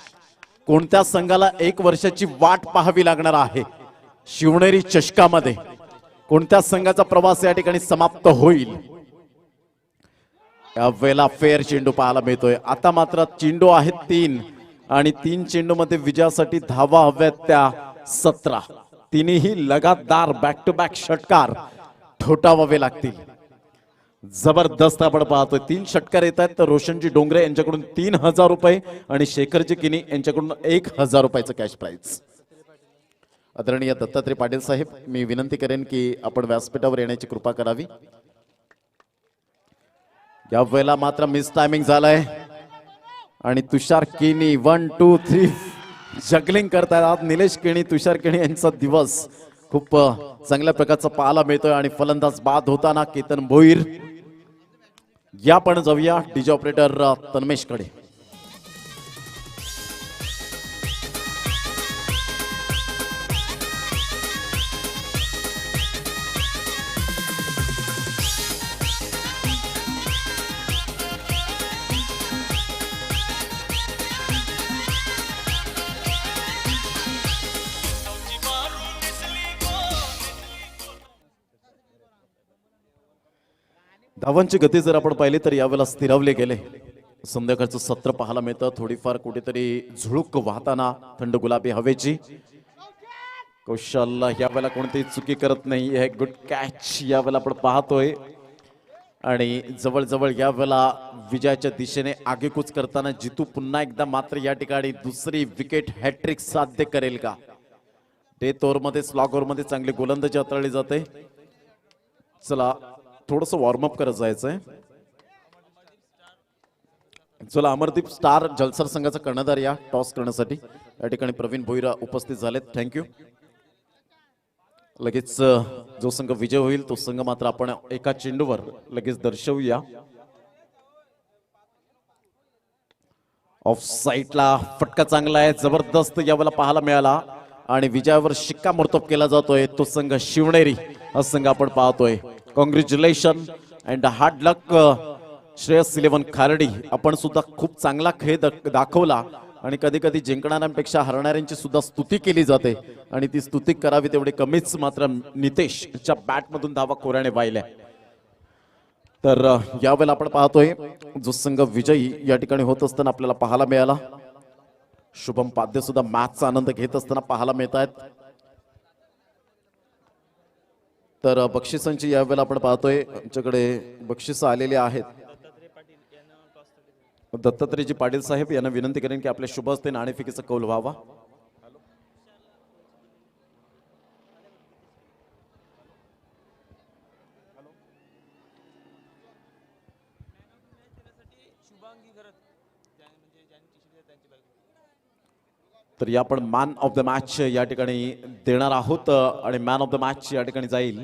कोणत्या संघाला 1 वर्षाची वाट पाहावी लागणार आहे शिवनेरी चषकामध्ये. कोणत्या संघाचा प्रवास या ठिकाणी समाप्त होईल. यावेळेला फेअर चेंडू पाहायला मिळतोय. आता मात्र चेंडू आहेत 3 आणि 3 चेंडू मध्ये विजयासाठी धावा हव्यात त्या 17. तिन्ही लगातार बॅक टू बॅक षटकार ठोठावावे लागतील. जबरदस्त आपण पाहतोय. 3 षटकार येत आहेत तर रोशनजी डोंगरे यांच्याकडून 3,000 रुपये आणि शेखरजी किनी यांच्याकडून 1,000 रुपयाचं कॅश प्राइज. आदरणीय दत्तात्रय पाटील साहेब, मी विनंती करेन की आपण व्यासपीठावर येण्याची कृपा करावी. या वेळेला मात्र मिस टायमिंग झालाय आणि तुषार केनी 1 2 3 जगलिंग करतायत. आज निलेश केणी तुषार केणी यांचा दिवस खूप चांगल्या प्रकारचा पाहायला मिळतोय आणि फलंदाज बाद होताना केतन भोईर. या पण जाऊया डीजे ऑपरेटर तन्मेश कडे. धावांची गती जर आपण पाहिली तर यावेळेला स्थिरावले गेले. संध्याकाळचं सत्र पाहायला मिळतं. थोडीफार कुठेतरी झुळूक वाहताना थंड गुलाबी हवेची. कौशल यावेळेला कोणतीही चुकी करत नाही. हे गुड कॅच यावेळेला आपण पाहतोय आणि जवळजवळ यावेळेला विजयाच्या दिशेने आगेकूच करताना जितू पुन्हा एकदा मात्र या ठिकाणी दुसरी विकेट हॅट्रिक साध्य करेल का. डेथ ओव्हरमध्ये स्लॉग ओव्हरमध्ये चांगली गोलंदाजी हाताळली जाते. चला थोडस वॉर्मअप करत जायचंय. चला अमरदीप स्टार जलसर संघाचा कर्णधार या टॉस करण्यासाठी या ठिकाणी प्रवीण भोईरा उपस्थित झालेत. थँक्यू. लगेच जो संघ विजय होईल तो संघ मात्र आपण एका चेंडूवर लगेच दर्शवूया. ऑफ साईडला फटका चांगला आहे. जबरदस्त यावेळेला पाहायला मिळाला आणि विजयावर शिक्कामोर्तब केला जातोय. तो संघ शिवनेरी हा संघ आपण पाहतोय. Congratulation and hard luck Shreyas eleven Khardi. आपण सुद्धा खूप चांगला खेळ दाखवला आणि कधी कधी जिंकणाऱ्यांपेक्षा हरणाऱ्यांची सुद्धा स्तुती केली जाते आणि ती स्तुती करावी तेवढी कमीच मात्र नितेशच्या बॅटमधून धावा कोऱ्याने वाहिल्या. तर यावेळेला आपण पाहतोय जो संघ विजयी या ठिकाणी होत असताना आपल्याला पाहायला मिळाला. शुभम पाद्य सुद्धा मॅचचा आनंद घेत असताना पाहायला मिळत आहेत. तर बक्षिसांची यावेळेला आपण पाहतोय आमच्याकडे बक्षिस आलेले आहेत. दत्तात्रयजी पाटील साहेब यांना विनंती करेन की आपल्या शुभ हस्ते नाणेफेकीचा कौल व्हावा. तर या आपण मॅन ऑफ द मॅच या ठिकाणी देणार आहोत आणि मॅन ऑफ द मॅच या ठिकाणी जाईल